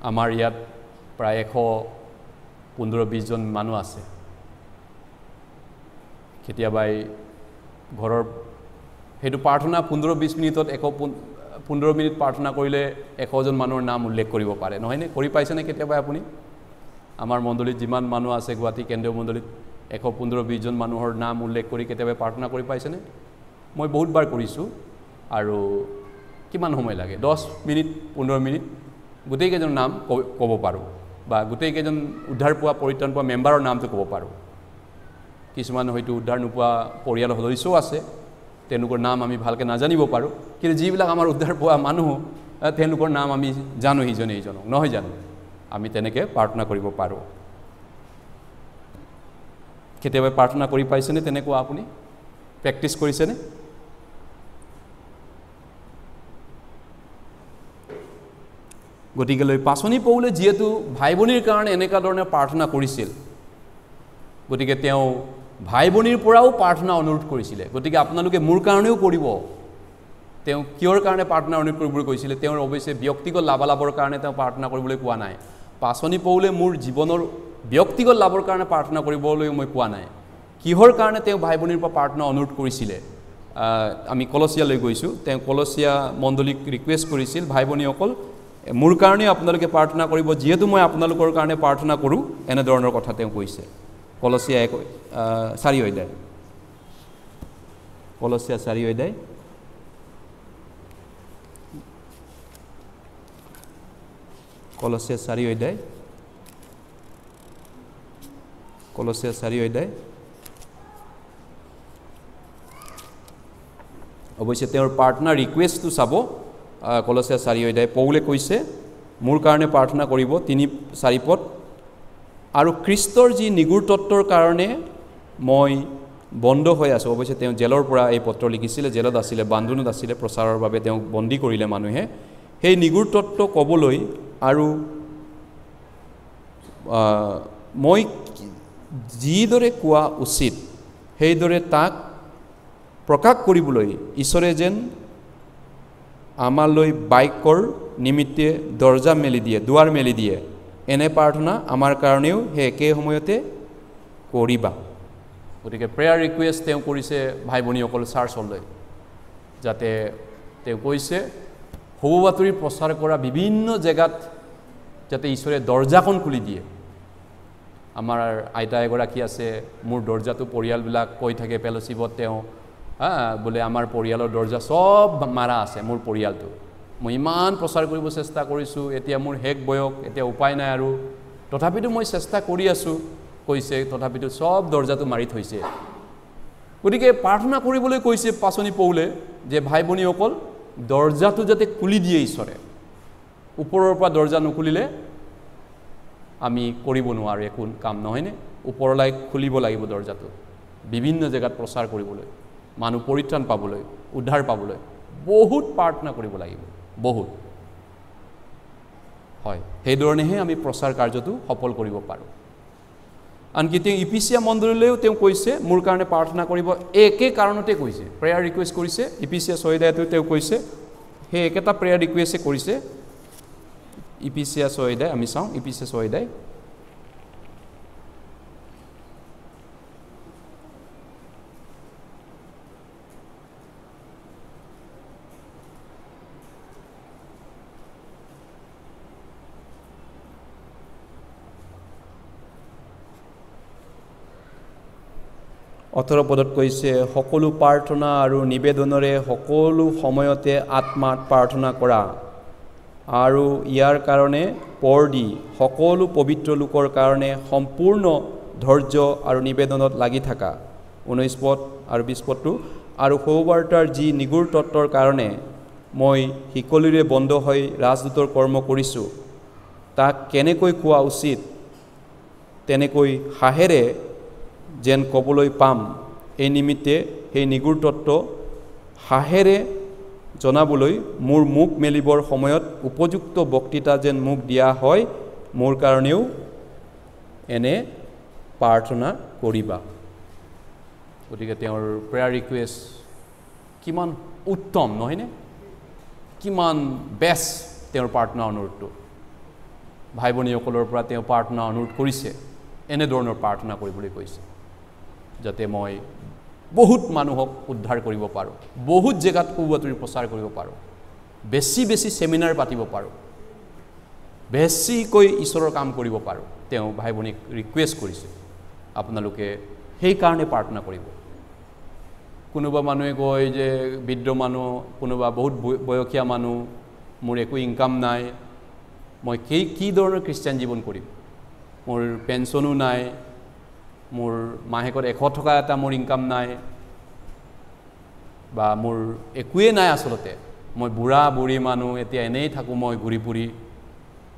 আমাৰ ইয়াত প্ৰায় 115-20 জন মানুহ আছে কেতিয়াবাই ঘৰৰ সেইটো প্ৰাৰ্থনা 15-20 মিনিটত 15 মিনিট প্ৰাৰ্থনা কৰিলে 100 জন মানুহৰ নাম উল্লেখ কৰিব পাৰে নহয়নে কৰি পাইছেনে কেতিয়াবা আপুনি আমাৰ মণ্ডলীত যিমান মানুহ আছে গুৱাহাটী কেন্দ্ৰীয় মণ্ডলীত 115-20 জন মানুহৰ নাম উল্লেখ কৰি কেতিয়াবা প্ৰাৰ্থনা কৰি পাইছেনে মই বহুতবাৰ কৰিছোঁ আৰু কিমান সময় লাগে 10 মিনিট 15 মিনিট গোটেইকেইজন নাম ক'ব পাৰোঁ বা গোটেইকেইজন উদ্ধাৰ পোৱা পৰিত্ৰাণ পোৱা মেম্বাৰৰ নামটো ক'ব পাৰোঁ কিছুমান হয়তো উদ্ধাৰ নোপোৱা পৰিয়ালৰ সদস্যও আছে তেওঁলোকৰ নাম আমি ভালকৈ নাজানিব পাৰোঁ কিন্তু যিবিলাক আমাৰ উদ্ধাৰ পোৱা মানুহ তেওঁলোকৰ নাম আমি জানো ইজনে ইজনক নহয় জানো আমি তেনেকৈ প্ৰাৰ্থনা কৰিব পাৰোঁ কেতিয়াবা প্ৰাৰ্থনা কৰি পাইছেনে তেনেকুৱা আপুনি প্ৰেক্টিছ কৰিছেনে গতিকেলৈ পাচনি পৌলে যিহেতু ভাই ভনীৰ কাৰণে এনেকুৱা ধৰণে প্ৰাৰ্থনা কৰিছিল গতিকে তেওঁ ভাই ভনীৰ পৰাও প্ৰাৰ্থনা অনুৰোধ কৰিছিলে গতিকে আপোনালোকে মোৰ কাৰণেও কৰিব তেওঁ কিয়ৰ কাৰণে প্ৰাৰ্থনা অনুৰোধ কৰিবলৈ কৈছিলে তেওঁৰ অৱশ্যে ব্যক্তিগত লাভালাভৰ কাৰণে তেওঁ প্ৰাৰ্থনা কৰিবলৈ কোৱা নাই পাচনি পৌলে মোৰ জীৱনৰ ব্যক্তিগত লাভৰ কাৰণে প্ৰাৰ্থনা কৰিবলৈ মই কোৱা নাই কিহৰ কাৰণে তেওঁ ভাই ভনীৰ পৰা প্ৰাৰ্থনা অনুৰোধ কৰিছিলে আমি কলচিয়ালৈ গৈছোঁ তেওঁ কলচিয়া মণ্ডলীক ৰিকুৱেষ্ট কৰিছিল ভাই ভনীসকল মোৰ কাৰণে আপোনালোকে প্ৰাৰ্থনা কৰিব যিহেতু মই আপোনালোকৰ কাৰণে প্ৰাৰ্থনা কৰোঁ এনেধৰণৰ কথা তেওঁ কৈছে কলচিয়া 4 অধ্যায় কলচিয়া 4 অধ্যায় কলচিয়া 4 অধ্যায় কলচিয়া 4 অধ্যায় অৱশ্যে তেওঁৰ প্ৰাৰ্থনা ৰিকুৱেষ্টটো চাব কলচিয়া 4 অধ্যায় পৌলে কৈছে মোৰ কাৰণে প্ৰাৰ্থনা কৰিব 3-4 পদ আৰু খ্ৰীষ্টৰ যি নিগুৰ তত্ত্বৰ কাৰণে মই বন্ধ হৈ আছোঁ অৱশ্যে তেওঁ জেলৰ পৰা এই পত্ৰ লিখিছিলে জেলত আছিলে বান্ধোনত আছিলে প্ৰচাৰৰ বাবে তেওঁক বন্দী কৰিলে মানুহে সেই নিগুৰ তত্ত্ব ক'বলৈ আৰু মই যিদৰে কোৱা উচিত সেইদৰে তাক প্ৰকাশ কৰিবলৈ ঈশ্বৰে যেন আমালৈ বাক্যৰ নিমিত্তে দৰ্জা মেলি দিয়ে, দুৱাৰ মেলি দিয়ে, এনে প্ৰাৰ্থনা আমাৰ কাৰণেও সেই একে সময়তে কৰিবা। গতিকে প্ৰেয়াৰ ৰিকুৱেষ্ট তেওঁ কৰিছে ভাই ভনীসকল চাৰ্চলৈ, যাতে তেওঁ কৈছে সৰু বাতৰি প্ৰচাৰ কৰা বিভিন্ন জেগাত যাতে ঈশ্বৰে দৰ্জাখন খুলি দিয়ে। আমাৰ আইতা এগৰাকী আছে, মোৰ দৰ্জাটো পৰিয়ালবিলাক কৈ থাকে ফেলোশ্বিপত, তেওঁ বোলে আমাৰ পৰিয়ালৰ দৰ্জা চব মাৰা আছে, মোৰ পৰিয়ালটো। মই ইমান প্ৰচাৰ কৰিব চেষ্টা কৰিছোঁ, এতিয়া মোৰ শেষ বয়স, এতিয়া উপায় নাই আৰু, তথাপিতো মই চেষ্টা কৰি আছোঁ কৈছে, তথাপিতো চব দৰ্জাটো মাৰি থৈছে। গতিকে প্ৰাৰ্থনা কৰিবলৈ কৈছে পাচনি পৌলে যে ভাই ভনীসকল দৰ্জাটো যাতে খুলি দিয়ে ঈশ্বৰে। ওপৰৰ পৰা দৰ্জা নুখুলিলে আমি কৰিব নোৱাৰোঁ একো কাম, নহয়নে? ওপৰলৈ খুলিব লাগিব দৰ্জাটো, বিভিন্ন জেগাত প্ৰচাৰ কৰিবলৈ, মানুহ পৰিত্ৰাণ পাবলৈ, উদ্ধাৰ পাবলৈ বহুত প্ৰাৰ্থনা কৰিব লাগিব, বহুত। হয়, সেইধৰণেহে আমি প্ৰচাৰ কাৰ্যটো সফল কৰিব পাৰোঁ। আনকি তেওঁ ইপিচিয়া মণ্ডলীলৈও তেওঁ কৈছে মোৰ কাৰণে প্ৰাৰ্থনা কৰিব, একে কাৰণতে কৈছে, প্ৰেয়াৰ ৰিকুৱেষ্ট কৰিছে। ইপিচিয়া 6 অধ্যায়তো তেওঁ কৈছে, সেই একেটা প্ৰেয়াৰ ৰিকুৱেষ্টে কৰিছে। ইপিচিয়া 6 অধ্যায় আমি চাওঁ, ইপিচিয়া 6 অধ্যায় পদত কৈছে, সকলো প্ৰাৰ্থনা আৰু নিবেদনৰে সকলো সময়তে আত্মাত প্ৰাৰ্থনা কৰা আৰু ইয়াৰ কাৰণে পৰ দি সকলো পবিত্ৰ লোকৰ কাৰণে সম্পূৰ্ণ ধৈৰ্য আৰু নিবেদনত লাগি থাকা। 19 পদ আৰু 20 পদটো, আৰু সৌবাৰ্তাৰ যি নিগুৰ তত্ত্বৰ কাৰণে মই শিকলিৰে বন্ধ হৈ ৰাজদূতৰ কৰ্ম কৰিছোঁ, তাক কেনেকৈ কোৱা উচিত তেনেকৈ সাহেৰে যেন ক'বলৈ পাম, এই নিমিত্তে সেই নিগুৰ তত্ত্ব সাহেৰে জনাবলৈ মোৰ মুখ মেলিবৰ সময়ত উপযুক্ত বক্তৃতা যেন মোক দিয়া হয়, মোৰ কাৰণেও এনে প্ৰাৰ্থনা কৰিবা। গতিকে তেওঁৰ প্ৰেয়াৰ ৰিকুৱেষ্ট কিমান উত্তম নহয়নে? কিমান বেষ্ট তেওঁৰ প্ৰাৰ্থনা অনুৰোধটো। ভাই ভনীসকলৰ পৰা তেওঁ প্ৰাৰ্থনা অনুৰোধ কৰিছে, এনেধৰণৰ প্ৰাৰ্থনা কৰিবলৈ কৈছে, যাতে মই বহুত মানুহক উদ্ধাৰ কৰিব পাৰোঁ, বহুত জেগাত সুবাতৰি প্ৰচাৰ কৰিব পাৰোঁ, বেছি বেছি চেমিনাৰ পাতিব পাৰোঁ, বেছিকৈ ঈশ্বৰৰ কাম কৰিব পাৰোঁ। তেওঁ ভাই ভনীক ৰিকুৱেষ্ট কৰিছে, আপোনালোকে সেইকাৰণে প্ৰাৰ্থনা কৰিব। কোনোবা মানুহে কয় যে বৃদ্ধ মানুহ, কোনোবা বহুত বয়সীয়া মানুহ, মোৰ একো ইনকাম নাই, মই কি ধৰণৰ খ্ৰীষ্টিয়ান জীৱন কৰিম, মোৰ পেঞ্চনো নাই, মোৰ মাহেকত 100 টকা এটা মোৰ ইনকাম নাই, বা মোৰ একোৱেই নাই, আচলতে মই বুঢ়া বুঢ়ী মানুহ, এতিয়া এনেই থাকোঁ মই ঘূৰি ফুৰি,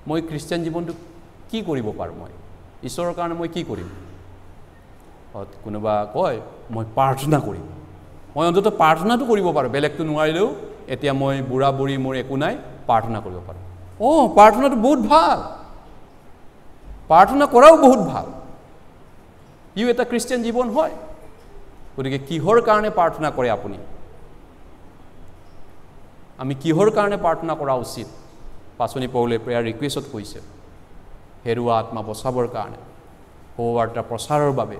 মই খ্ৰীষ্টিয়ান জীৱনটো কি কৰিব পাৰোঁ, মই ঈশ্বৰৰ কাৰণে মই কি কৰিম? কোনোবা কয় মই প্ৰাৰ্থনা কৰিম, মই অন্ততঃ প্ৰাৰ্থনাটো কৰিব পাৰোঁ, বেলেগটো নোৱাৰিলেও এতিয়া মই বুঢ়া বুঢ়ী, মোৰ একো নাই, প্ৰাৰ্থনা কৰিব পাৰোঁ। প্ৰাৰ্থনাটো বহুত ভাল, প্ৰাৰ্থনা কৰাও বহুত ভাল, ইও এটা খ্ৰীষ্টিয়ান জীৱন হয়। গতিকে কিহৰ কাৰণে প্ৰাৰ্থনা কৰে আপুনি? আমি কিহৰ কাৰণে প্ৰাৰ্থনা কৰা উচিত? পাচনি পৌলে প্ৰেয়াৰ ৰিকুৱেষ্টত কৈছে, হেৰুৱা আত্মা বচাবৰ কাৰণে, সুবাৰ্তা প্ৰচাৰৰ বাবে,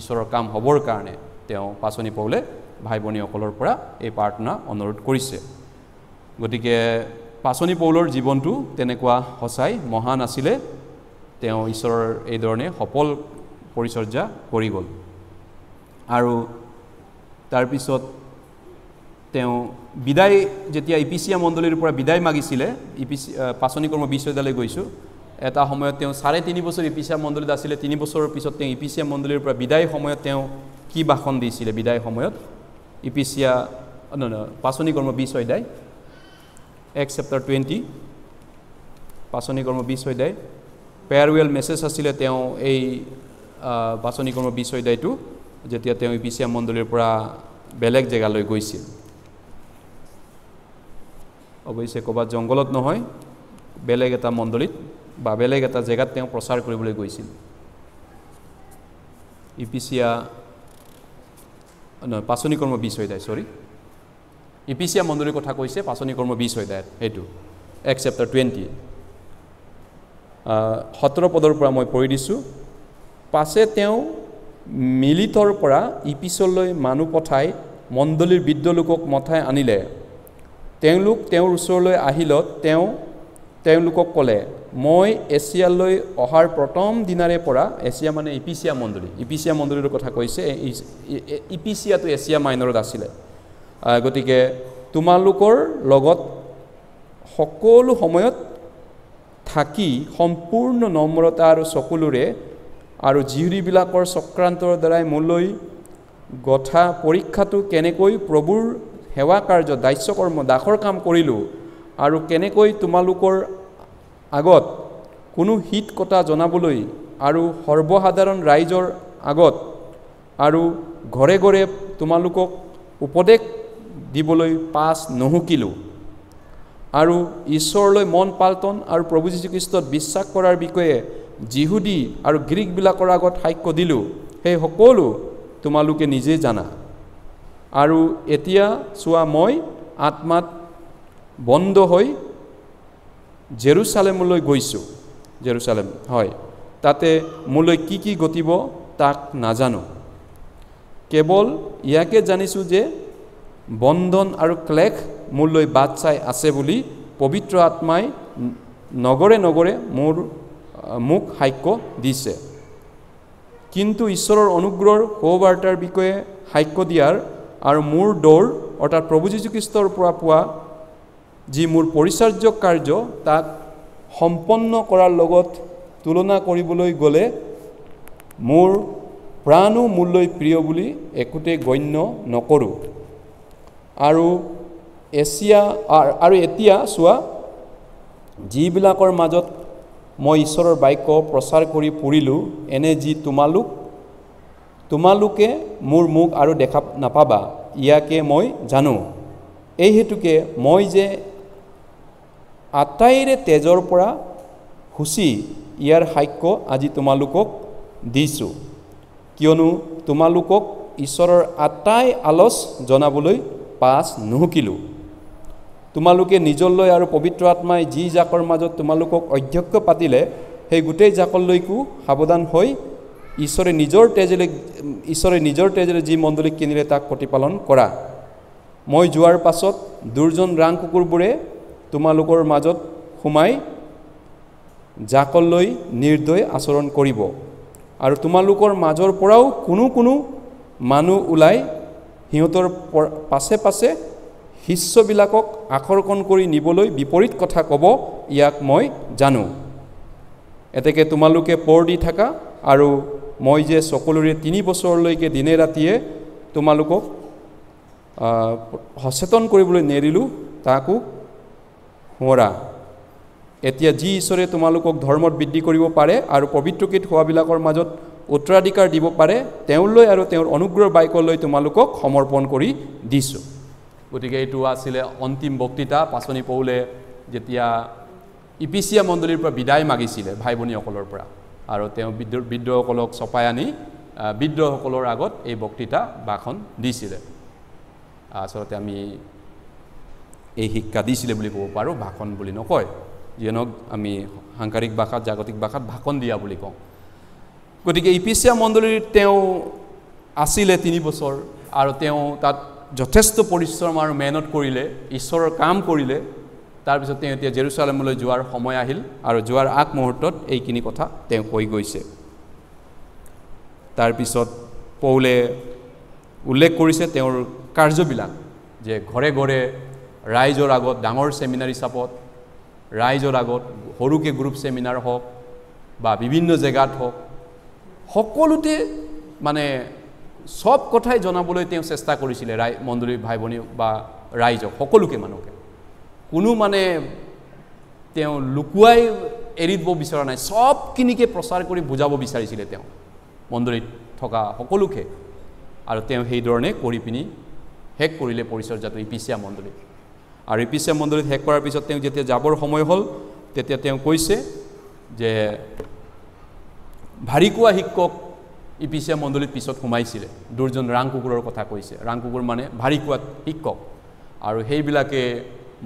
ঈশ্বৰৰ কাম হ'বৰ কাৰণে তেওঁ পাচনি পৌলে ভাই ভনীসকলৰ পৰা এই প্ৰাৰ্থনা অনুৰোধ কৰিছে। গতিকে পাচনি পৌলৰ জীৱনটো তেনেকুৱা সঁচাই মহান আছিলে, তেওঁ ঈশ্বৰৰ এইধৰণে সফল পৰিচৰ্যা কৰি গ'ল। আৰু তাৰপিছত তেওঁ বিদায়, যেতিয়া ইপিচিয়া মণ্ডলীৰ পৰা বিদায় মাগিছিলে, পাচনি কৰ্ম 20 অধ্যায়লৈ গৈছোঁ, এটা সময়ত তেওঁ 3.5 বছৰ ইপিচিয়া মণ্ডলীত আছিলে, 3 বছৰৰ পিছত তেওঁ ইপিচিয়া মণ্ডলীৰ পৰা বিদায় সময়ত তেওঁ কি ভাষণ দিছিলে? বিদায় সময়ত পাচনি কৰ্ম 20 অধ্যায়, Acts chapter 20, পাচনি কৰ্ম 20 অধ্যায়, ফেয়াৰৱেল মেছেজ আছিলে তেওঁ এই পাচনি কৰ্ম 20 অধ্যায়টো, যেতিয়া তেওঁ ইপিচিয়া মণ্ডলীৰ পৰা বেলেগ জেগালৈ গৈছিল। অৱশ্যে ক'ৰবাত জংঘলত নহয়, বেলেগ এটা মণ্ডলীত বা বেলেগ এটা জেগাত তেওঁ প্ৰচাৰ কৰিবলৈ গৈছিল। ইপিচিয়া নহয় পাচনি কৰ্ম 20 অধ্যায় সৰি ইপিচিয়া মণ্ডলীৰ কথা কৈছে পাচনি কৰ্ম 20 অধ্যায় এইটো Acts chapter 20 17 পদৰ পৰা মই পঢ়ি দিছোঁ পাছে তেওঁ মিলিতৰ পৰা ইপিছলৈ মানুহ পঠাই মণ্ডলীৰ বৃদ্ধ লোকক মঠাই আনিলে তেওঁলোক তেওঁৰ ওচৰলৈ আহিলত তেওঁলোকক ক'লে মই এছিয়ালৈ অহাৰ প্ৰথম দিনাৰে পৰা এছিয়া মানে ইপিচিয়া মণ্ডলীৰ কথা কৈছে ইপিচিয়াটো এছিয়া মাইনৰত আছিলে গতিকে তোমালোকৰ লগত সকলো সময়ত থাকি সম্পূৰ্ণ নম্ৰতা আৰু চকুলোৰে আৰু জিহুৰীবিলাকৰ চক্ৰান্তৰ দ্বাৰাই মোলৈ গঠা পৰীক্ষাটো কেনেকৈ প্ৰভুৰ সেৱা কাৰ্য দাস্যকৰ্ম দাসৰ কাম কৰিলোঁ আৰু কেনেকৈ তোমালোকৰ আগত কোনো হিত কথা জনাবলৈ আৰু সৰ্বসাধাৰণ ৰাইজৰ আগত আৰু ঘৰে ঘৰে তোমালোকক উপদেশ দিবলৈ পাছ নহুকিলোঁ আৰু ঈশ্বৰলৈ মন পাল্টন আৰু প্ৰভু যীশুখ্ৰীষ্টত বিশ্বাস কৰাৰ বিষয়ে জিহুদী আৰু গ্ৰীকবিলাকৰ আগত সাক্ষ্য দিলোঁ সেই সকলো তোমালোকে নিজে জানা আৰু এতিয়া চোৱা মই আত্মাত বন্ধ হৈ জেৰুচালেমলৈ গৈছোঁ জেৰুচালেম হয় তাতে মোলৈ কি গতিব তাক নাজানো কেৱল ইয়াকে জানিছোঁ যে বন্ধন আৰু ক্লেশ মোলৈ বাট চাই আছে বুলি পবিত্ৰ আত্মাই নগৰে নগৰে মোক সাক্ষ্য দিছে কিন্তু ঈশ্বৰৰ অনুগ্ৰহৰ সুবাৰ্তাৰ বিষয়ে সাক্ষ্য দিয়াৰ আৰু মোৰ দৌৰ অৰ্থাৎ প্ৰভু যীশুখ্ৰীষ্টৰ পৰা পোৱা যি মোৰ পৰিচাৰ্য কাৰ্য তাক সম্পন্ন কৰাৰ লগত তুলনা কৰিবলৈ গ'লে মোৰ প্ৰাণো মোলৈ প্ৰিয় বুলি একোতে গণ্য নকৰোঁ আৰু এতিয়া চোৱা যিবিলাকৰ মাজত মই ঈশ্বৰৰ বাক্য প্ৰচাৰ কৰি ফুৰিলোঁ এনে যি তোমালোকে মোৰ মুখ আৰু দেখা নাপাবা ইয়াকে মই জানো এই হেতুকে মই যে আটাইৰে তেজৰ পৰা হুচি ইয়াৰ সাক্ষ্য আজি তোমালোকক দিছোঁ কিয়নো তোমালোকক ঈশ্বৰৰ আটাই আলচ জনাবলৈ পাছ নহুকিলোঁ তোমালোকে নিজলৈ আৰু পবিত্ৰ আত্মাই যি জাকৰ মাজত তোমালোকক অধ্যক্ষ পাতিলে সেই গোটেই জাকলৈকো সাৱধান হৈ ঈশ্বৰে নিজৰ তেজেৰে যি মণ্ডলীক কিনিলে তাক প্ৰতিপালন কৰা মই যোৱাৰ পাছত দুৰ্জন ৰাং কুকুৰবোৰে তোমালোকৰ মাজত সোমাই জাকলৈ নিৰ্দয় আচৰণ কৰিব আৰু তোমালোকৰ মাজৰ পৰাও কোনো মানুহ ওলাই সিহঁতৰ পাছে পাছে শিষ্যবিলাকক আকৰ্ষণ কৰি নিবলৈ বিপৰীত কথা ক'ব ইয়াক মই জানো এতেকে তোমালোকে পৰ দি থাকা আৰু মই যে সকলোৰে 3 বছৰলৈকে দিনে ৰাতিয়ে তোমালোকক সচেতন কৰিবলৈ নেৰিলোঁ তাকো সোঁৱৰা এতিয়া যি ঈশ্বৰে তোমালোকক ধৰ্মত বৃদ্ধি কৰিব পাৰে আৰু পবিত্ৰকৃত হোৱাবিলাকৰ মাজত উত্তৰাধিকাৰ দিব পাৰে তেওঁলৈ আৰু তেওঁৰ অনুগ্ৰহ বাক্যলৈ তোমালোকক সমৰ্পণ কৰি দিছোঁ গতিকে এইটো আছিলে অন্তিম বক্তৃতা পাচনি পৌলে যেতিয়া ইপিচিয়া মণ্ডলীৰ পৰা বিদায় মাগিছিলে ভাই ভনীসকলৰ পৰা আৰু তেওঁ বিদ্ৰোহসকলক চপাই আনি বিদ্ৰোহসকলৰ আগত এই বক্তৃতা ভাষণ দিছিলে আচলতে আমি এই শিক্ষা দিছিলে বুলি ক'ব পাৰোঁ ভাষণ বুলি নকয় যিনক আমি সাংসাৰিক ভাষাত জাগতিক ভাষাত ভাষণ দিয়া বুলি কওঁ গতিকে ইপিচিয়া মণ্ডলীৰ তেওঁ আছিলে 3 বছৰ আৰু তেওঁ তাত যথেষ্ট পৰিশ্ৰম আৰু মেহনত কৰিলে ঈশ্বৰৰ কাম কৰিলে তাৰপিছত তেওঁ এতিয়া জেৰুচালেমলৈ যোৱাৰ সময় আহিল আৰু যোৱাৰ আগ মুহূৰ্তত এইখিনি কথা তেওঁ কৈ গৈছে তাৰপিছত পৌলে উল্লেখ কৰিছে তেওঁৰ কাৰ্যবিলাক যে ঘৰে ঘৰে ৰাইজৰ আগত ডাঙৰ সেমিনাৰ হিচাপত ৰাইজৰ আগত সৰুকে গ্ৰুপ সেমিনাৰ হওক বা বিভিন্ন জেগাত হওক সকলোতে মানে সব কথাই জনাবলৈ তেওঁ চেষ্টা কৰিছিলে মণ্ডলী ভাই ভনী বা ৰাইজক সকলোকে মানুহকে কোনো মানে তেওঁ লুকুৱাই এৰি দিব বিচৰা নাই সবখিনিকে প্ৰচাৰ কৰি বুজাব বিচাৰিছিলে তেওঁ মণ্ডলীত থকা সকলোকে আৰু তেওঁ সেই ধৰণে কৰি পিনি শেষ কৰিলে পৰিচৰ্যাটো ইপিচিয়া মণ্ডলী আৰু ইপিচিয়া মণ্ডলীত শেষ কৰাৰ পিছত তেওঁ যেতিয়া যাবৰ সময় হ'ল তেতিয়া তেওঁ কৈছে যে ভাৰিকোৱা শিক্ষক ইপিচিয়া মণ্ডলীত পিছত সোমাইছিলে দুৰ্জন ৰাং কুকুৰৰ কথা কৈছে ৰাং কুকুৰ মানে ভাৰী কোৱাত শিক্ষক আৰু সেইবিলাকে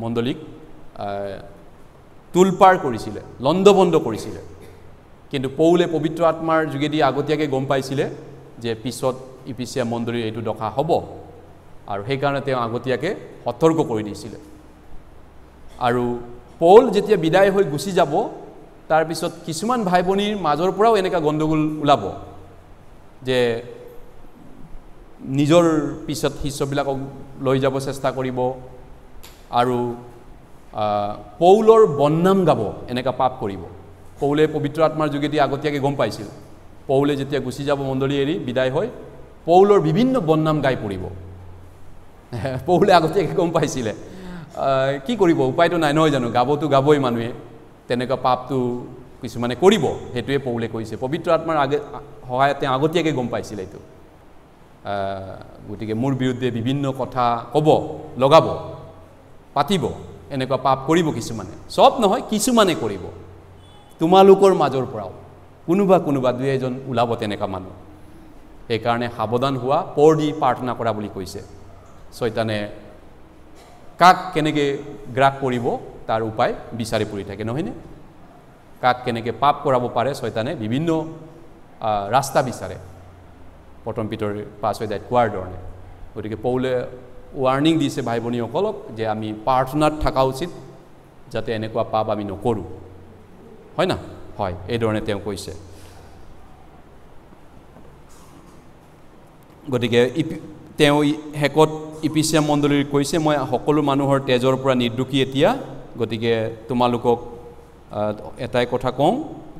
মণ্ডলীক তুলপাৰ কৰিছিলে লণ্ডভণ্ড কৰিছিলে কিন্তু পৌলে পবিত্ৰ আত্মাৰ যোগেদি আগতীয়াকৈ গম পাইছিলে যে পিছত ইপিচিয়া মণ্ডলীৰ এইটো দশা হ'ব আৰু সেইকাৰণে তেওঁ আগতীয়াকৈ সতৰ্ক কৰি দিছিলে আৰু পৌল যেতিয়া বিদায় হৈ গুচি যাব তাৰপিছত কিছুমান ভাই ভনীৰ মাজৰ পৰাও এনেকা গণ্ডগোল ওলাব যে নিজৰ পিছত শিষ্যবিলাকক লৈ যাব চেষ্টা কৰিব আৰু পৌলৰ বদনাম গাব এনেকা পাপ কৰিব পৌলে পবিত্ৰ আত্মাৰ যোগেদি আগতীয়াকৈ গম পাইছিল পৌলে যেতিয়া গুচি যাব মণ্ডলী এৰি বিদায় হৈ পৌলৰ বিভিন্ন বদনাম গাই পৰিব পৌলে আগতীয়াকৈ গম পাইছিলে কি কৰিব উপায়টো নাই নহয় জানো গাবতো গাবই মানুহে তেনেকুৱা পাপটো কিছুমানে কৰিব সেইটোৱে পৌলে কৈছে পবিত্ৰ আত্মাৰ সহায়তে আগতীয়াকৈ গম পাইছিলে এইটো গতিকে মোৰ বিৰুদ্ধে বিভিন্ন কথা ক'ব লগাব পাতিব এনেকুৱা পাপ কৰিব কিছুমানে সব নহয় কিছুমানে কৰিব তোমালোকৰ মাজৰ পৰাও কোনোবা দুই এজন ওলাব তেনেকুৱা মানুহ সেইকাৰণে সাৱধান হোৱা পৰ দি প্ৰাৰ্থনা কৰা বুলি কৈছে শয়তানে কাক কেনেকৈ গ্ৰাস কৰিব তাৰ উপায় বিচাৰি পৰি থাকে নহয়নে কাক কেনেকৈ পাপ কৰাব পাৰে শয়তানে বিভিন্ন ৰাস্তা বিচাৰে প্ৰথম পিতৰ 5 অধ্যায়ত কোৱাৰ ধৰণে গতিকে পৌলে ৱাৰ্ণিং দিছে ভাই ভনীসকলক যে আমি প্ৰাৰ্থনাত থকা উচিত যাতে এনেকুৱা পাপ আমি নকৰোঁ হয় না হয় এই ধৰণে তেওঁ কৈছে গতিকে তেওঁ হেকত ইপিচিয়া মণ্ডলীৰ কৈছে মই সকলো মানুহৰ তেজৰ পৰা নিৰ্দোষী এতিয়া গতিকে তোমালোকক এটাই কথা কওঁ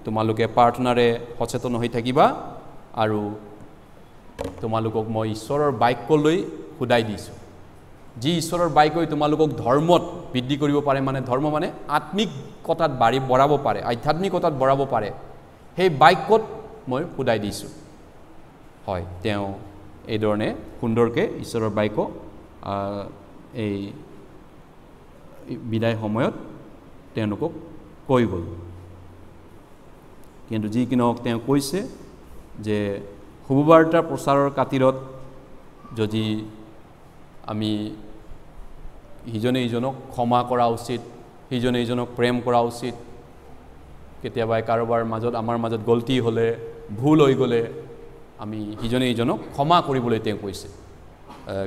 তোমালোকে প্ৰাৰ্থনাৰে সচেতন হৈ থাকিবা আৰু তোমালোকক মই ঈশ্বৰৰ বাক্যলৈ সোধাই দিছোঁ যি ঈশ্বৰৰ বাক্যই তোমালোকক ধৰ্মত বৃদ্ধি কৰিব পাৰে মানে ধৰ্ম মানে আত্মিকতাত বঢ়াব পাৰে আধ্যাত্মিকতাত বঢ়াব পাৰে সেই বাক্যত মই সোধাই দিছোঁ হয় তেওঁ এই ধৰণে সুন্দৰকৈ ঈশ্বৰৰ বাক্য এই বিদায় সময়ত তেওঁলোকক কৈ গ'ল কিন্তু যি কি নহওক তেওঁ কৈছে যে শুভবাৰ্তা প্ৰচাৰৰ খাতিৰত যদি আমি ইজনে ইজনক ক্ষমা কৰা উচিত ইজনে ইজনক প্ৰেম কৰা উচিত কেতিয়াবা কাৰোবাৰ মাজত আমাৰ মাজত গলতি হ'লে ভুল হৈ গ'লে আমি ইজনে ইজনক ক্ষমা কৰিবলৈ তেওঁ কৈছে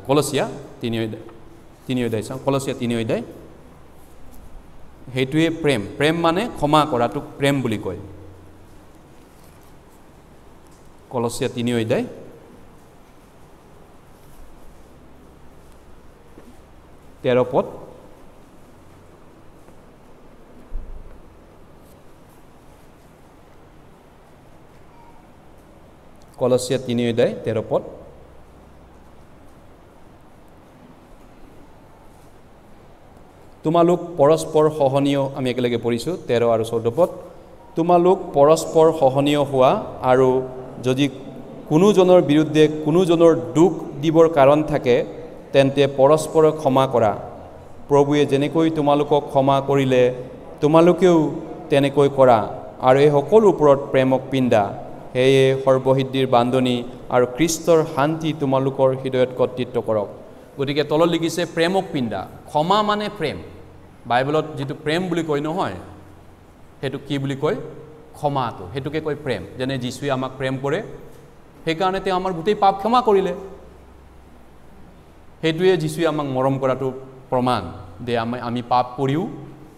কলচিয়া 3 অধ্যায় চাওঁ কলচিয়া 3 অধ্যায় সেইটোৱে প্ৰেম মানে ক্ষমা কৰাটোক প্ৰেম বুলি কয় কলচিয়া 3 অধ্যায় তেৰ পদ কলচিয়া 3 অধ্যায় 13 পদ তোমালোক পৰস্পৰ সহনীয় আমি একেলগে পঢ়িছোঁ 13 আৰু 14 পদ তোমালোক পৰস্পৰ সহনীয় হোৱা আৰু যদি কোনোজনৰ বিৰুদ্ধে কোনোজনৰ দুখ দিবৰ কাৰণ থাকে তেন্তে পৰস্পৰক ক্ষমা কৰা প্ৰভুৱে যেনেকৈ তোমালোকক ক্ষমা কৰিলে তোমালোকেও তেনেকৈ কৰা আৰু এই সকলো ওপৰত প্ৰেমক পিন্ধা সেয়ে সৰ্বসিদ্ধিৰ বান্ধনি আৰু খ্ৰীষ্টৰ শান্তি তোমালোকৰ হৃদয়ত কৰ্তৃত্ব কৰক গতিকে তলত লিখিছে প্ৰেমক পিন্ধা ক্ষমা মানে প্ৰেম বাইবেলত যিটো প্ৰেম বুলি কয় নহয় সেইটো কি বুলি কয় ক্ষমাটো সেইটোকে কয় প্ৰেম যেনে যীশুৱে আমাক প্ৰেম কৰে সেইকাৰণে তেওঁ আমাৰ গোটেই পাপ ক্ষমা কৰিলে সেইটোৱে যীশুৱে আমাক মৰম কৰাটো প্ৰমাণ যে আমি পাপ কৰিও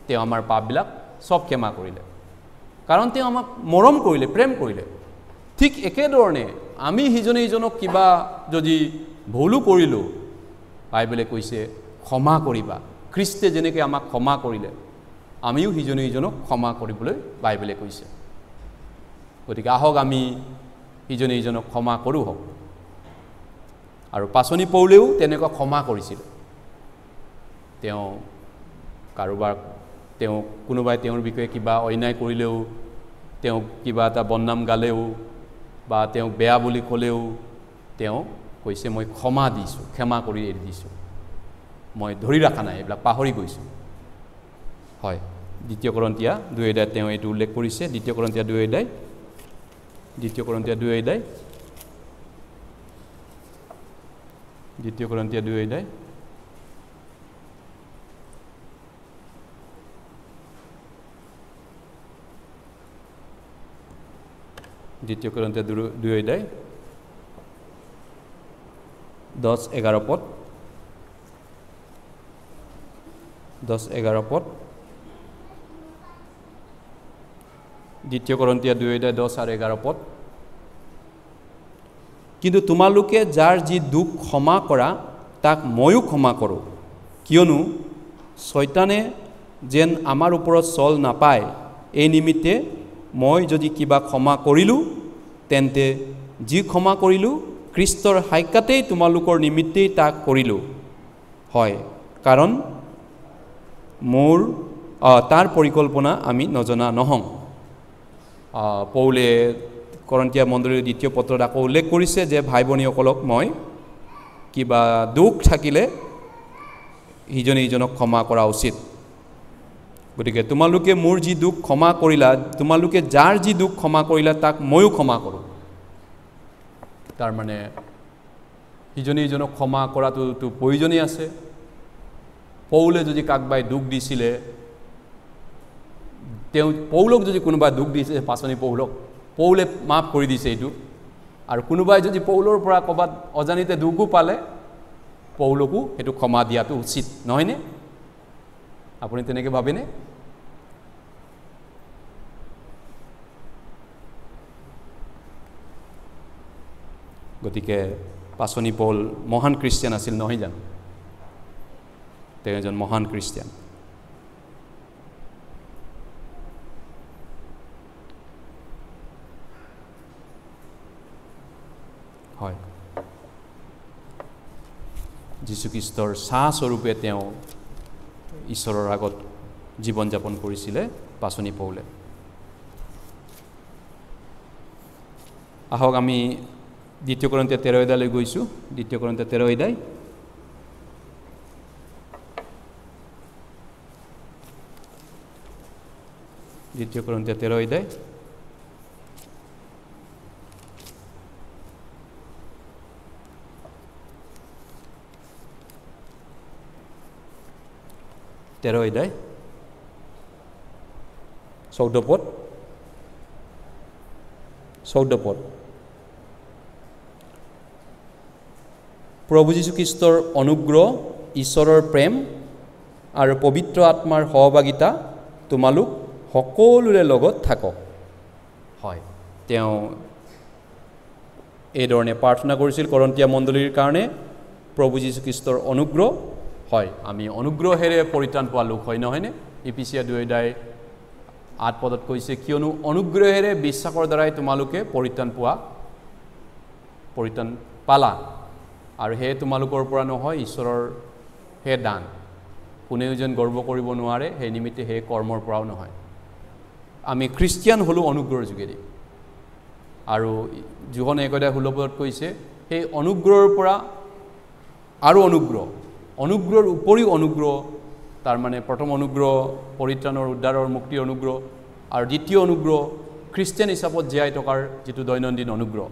তেওঁ আমাৰ পাপবিলাক সব ক্ষমা কৰিলে কাৰণ তেওঁ আমাক মৰম কৰিলে প্ৰেম কৰিলে ঠিক একেধৰণে আমি ইজনে ইজনক কিবা যদি ভুলো কৰিলোঁ বাইবেলে কৈছে ক্ষমা কৰিবা খ্ৰীষ্টে যেনেকৈ আমাক ক্ষমা কৰিলে আমিও ইজনে ইজনক ক্ষমা কৰিবলৈ বাইবেলে কৈছে গতিকে আহক আমি ইজনে ইজনক ক্ষমা কৰোঁ হওক আৰু পাচনি পৌলেও তেনেকুৱা ক্ষমা কৰিছিল তেওঁ কাৰোবাৰ তেওঁ কোনোবাই তেওঁৰ বিষয়ে কিবা অন্যায় কৰিলেও তেওঁ কিবা এটা বদনাম গালেও বা তেওঁ বেয়া বুলি ক'লেও তেওঁ কৈছে মই ক্ষমা দিছোঁ ক্ষমা কৰি এৰি দিছোঁ মই ধৰি ৰখা নাই এইবিলাক পাহৰি গৈছোঁ হয় দ্বিতীয় কৰন্থিয়া 2 অধ্যায়ত তেওঁ এইটো উল্লেখ কৰিছে দ্বিতীয় কৰন্থিয়া 2 অধ্যায় দ্বিতীয় কৰিন্থীয় 2 অধ্যায় দ্বিতীয় কৰিন্থীয় 2 অধ্যায় 10-11 পদ 10-11 পদ দ্বিতীয় কৰিন্থীয় 2 অধ্যায় 10 আৰু 11 পদ কিন্তু তোমালোকে যাৰ যি দুখ ক্ষমা কৰা তাক ময়ো ক্ষমা কৰোঁ কিয়নো শয়তানে যেন আমাৰ ওপৰত চল নাপায় এই নিমিত্তে মই যদি কিবা ক্ষমা কৰিলোঁ তেন্তে যি ক্ষমা কৰিলোঁ খ্ৰীষ্টৰ সাক্ষাতেই তোমালোকৰ নিমিত্তেই তাক কৰিলোঁ হয় কাৰণ মোৰ তাৰ পৰিকল্পনা আমি নজনা নহওঁ পৌলে কৰিন্থীয় মণ্ডলীৰ দ্বিতীয় পত্ৰত আকৌ উল্লেখ কৰিছে যে ভাই ভনীসকলক মই কিবা দুখ থাকিলে ইজনে ইজনক ক্ষমা কৰা উচিত গতিকে তোমালোকে মোৰ যি দুখ ক্ষমা কৰিলা তোমালোকে যাৰ যি দুখ ক্ষমা কৰিলা তাক ময়ো ক্ষমা কৰোঁ তাৰ মানে ইজনে ইজনক ক্ষমা কৰাটো প্ৰয়োজনীয় আছে পৌলে যদি কাকবাই দুখ দিছিলে তেওঁ পৌলক যদি কোনোবাই দুখ দিছে পাছনি পৌলে মাফ কৰি দিছে এইটো আৰু কোনোবাই যদি পৌলৰ পৰা ক'বাত অজানিতে দুখো পালে পৌলকো সেইটো ক্ষমা দিয়াটো উচিত নহয়নে আপুনি তেনেকৈ ভাবেনে গতিকে পাছনি পৌল মহান খ্ৰীষ্টিয়ান আছিল নহয় জানো তেওঁ এজন মহান খ্ৰীষ্টিয়ান হয় যীশুখ্ৰীষ্টৰ ছাঁ স্বৰূপে তেওঁ ঈশ্বৰৰ আগত জীৱন যাপন কৰিছিলে পাছনি পৌলে আহক আমি দ্বিতীয় কৰিন্থীয় 13 অধ্যায়লৈ গৈছোঁ দ্বিতীয় কৰিন্থীয় 13 অধ্যায় দ্বিতীয় কৰিন্থীয় 13 অধ্যায় তেৰ অধ্যায় 14 পদ প্ৰভু যীশুখ্ৰীষ্টৰ অনুগ্ৰহ ঈশ্বৰৰ প্ৰেম আৰু পবিত্ৰ আত্মাৰ সহভাগিতা তোমালোক সকলোৰে লগত থাকক হয় তেওঁ এই ধৰণে প্ৰাৰ্থনা কৰিছিল কৰিন্থীয় মণ্ডলীৰ কাৰণে প্ৰভু যীশুখ্ৰীষ্টৰ অনুগ্ৰহ হয় আমি অনুগ্ৰহেৰে পৰিত্ৰাণ পোৱা লোক হয় নহয়নে ইফিছিয়া 2 অধ্যায় 8 পদত কৈছে কিয়নো অনুগ্ৰহেৰে বিশ্বাসৰ দ্বাৰাই তোমালোকে পৰিত্ৰাণ পালা আৰু হে তোমালোকৰ পৰা নহয় ঈশ্বৰৰ হে দান কোনেও যেন গৰ্ব কৰিব নোৱাৰে সেই নিমিত্তে হে কৰ্মৰ পৰাও নহয় আমি খ্ৰীষ্টিয়ান হ'লো অনুগ্ৰহৰ যোগেদি আৰু যোহনে 1 অধ্যায় 16 পদত কৈছে সেই অনুগ্ৰহৰ পৰা আৰু অনুগ্ৰহৰ উপৰিও অনুগ্ৰহ তাৰ মানে প্ৰথম অনুগ্ৰহ পৰিত্ৰাণৰ উদ্ধাৰৰ মুক্তিৰ অনুগ্ৰহ আৰু দ্বিতীয় অনুগ্ৰহ খ্ৰীষ্টিয়ান হিচাপত জীয়াই থকাৰ যিটো দৈনন্দিন অনুগ্ৰহ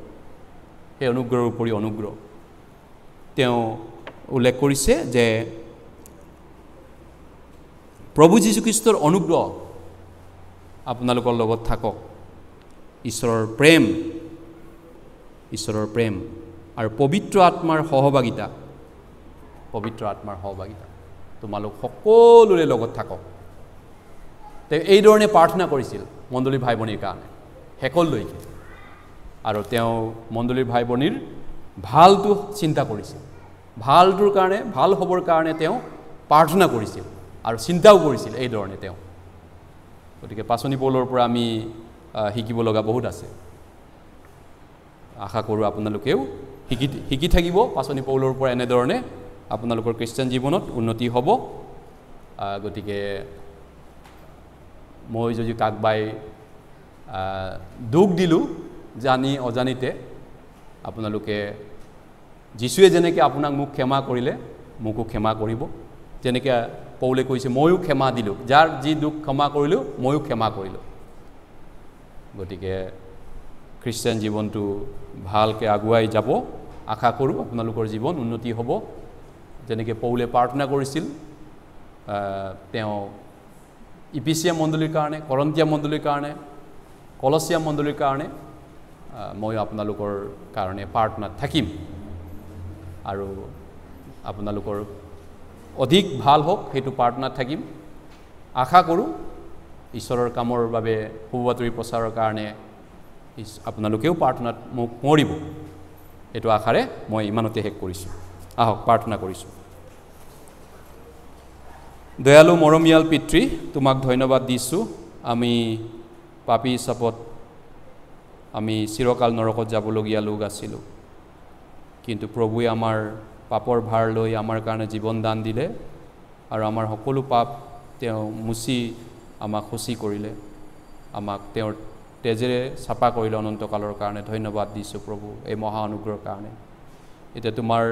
সেই অনুগ্ৰহৰ উপৰি অনুগ্ৰহ তেওঁ উল্লেখ কৰিছে যে প্ৰভু যীশুখ্ৰীষ্টৰ অনুগ্ৰহ আপোনালোকৰ লগত থাকক ঈশ্বৰৰ প্ৰেম আৰু পবিত্ৰ আত্মাৰ সহভাগিতা তোমালোক সকলোৰে লগত থাকক তেওঁ এই ধৰণে প্ৰাৰ্থনা কৰিছিল মণ্ডলীৰ ভাই ভনীৰ কাৰণে শেষলৈকে আৰু তেওঁ মণ্ডলীৰ ভাই ভনীৰ ভালটো চিন্তা কৰিছিল ভালটোৰ কাৰণে ভাল হ'বৰ কাৰণে তেওঁ প্ৰাৰ্থনা কৰিছিল আৰু চিন্তাও কৰিছিল এই ধৰণে তেওঁ গতিকে পাছনি পৌলৰ পৰা আমি শিকিব লগা বহুত আছে আশা কৰোঁ আপোনালোকেও শিকি থাকিব পাছনি পৌলৰ পৰা এনেধৰণে আপোনালোকৰ খ্ৰীষ্টিয়ান জীৱনত উন্নতি হ'ব গতিকে মই যদি কাকবাই দুখ দিলোঁ জানি অজানিতে আপোনালোকে যীশুৱে যেনেকৈ আপোনাক মোক ক্ষমা কৰিলে মোকো ক্ষমা কৰিব যেনেকৈ পৌলে কৈছে ময়ো ক্ষমা দিলোঁ যাৰ যি দুখ ক্ষমা কৰিলোঁ ময়ো ক্ষমা কৰিলোঁ গতিকে খ্ৰীষ্টিয়ান জীৱনটো ভালকৈ আগুৱাই যাব আশা কৰোঁ আপোনালোকৰ জীৱন উন্নতি হ'ব যেনেকৈ পৌলে প্ৰাৰ্থনা কৰিছিল তেওঁ ইপিচিয়া মণ্ডলীৰ কাৰণে কৰন্তিয়া মণ্ডলীৰ কাৰণে কলচিয়া মণ্ডলীৰ কাৰণে মই আপোনালোকৰ কাৰণে প্ৰাৰ্থনাত থাকিম আৰু আপোনালোকৰ অধিক ভাল হোক সেইটো প্ৰাৰ্থনাত থাকিম আশা কৰোঁ ঈশ্বৰৰ কামৰ বাবে সুবাতৰি প্ৰচাৰৰ কাৰণে আপোনালোকেও প্ৰাৰ্থনাত মোক মৰিব এইটো আশাৰে মই ইমানতে শেষ কৰিছোঁ আহক প্ৰাৰ্থনা কৰিছোঁ দয়ালু মৰমীয়াল পিতৃ তোমাক ধন্যবাদ দিছোঁ আমি পাপী হিচাপত আমি চিৰকাল নৰকত যাবলগীয়া লোক আছিলোঁ কিন্তু প্ৰভুৱে আমাৰ পাপৰ ভাৰ লৈ আমাৰ কাৰণে জীৱন দান দিলে আৰু আমাৰ সকলো পাপ তেওঁ মুচি আমাক শুচি কৰিলে আমাক তেওঁৰ তেজেৰে চাপা কৰিলে অনন্তকালৰ কাৰণে ধন্যবাদ দিছোঁ প্ৰভু এই মহা অনুগ্ৰহৰ কাৰণে এতিয়া তোমাৰ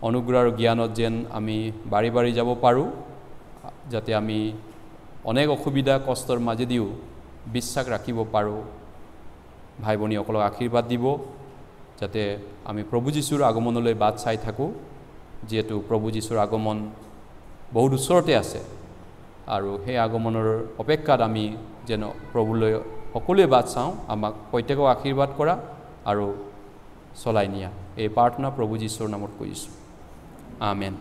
অনুগ্ৰহ আৰু জ্ঞানত যেন আমি বাঢ়ি বাঢ়ি যাব পাৰোঁ যাতে আমি অনেক অসুবিধা কষ্টৰ মাজেদিও বিশ্বাস ৰাখিব পাৰোঁ ভাই ভনীসকলক আশীৰ্বাদ দিব যাতে আমি প্ৰভু যীশুৰ আগমনলৈ বাট চাই থাকোঁ যিহেতু প্ৰভু যীশুৰ আগমন বহুত ওচৰতে আছে আৰু সেই আগমনৰ অপেক্ষাত আমি যেন প্ৰভুলৈ সকলোৱে বাট চাওঁ আমাক প্ৰত্যেকক আশীৰ্বাদ কৰা আৰু চলাই নিয়া এই প্ৰাৰ্থনা প্ৰভু যীশুৰ নামত কৰিছোঁ আমেন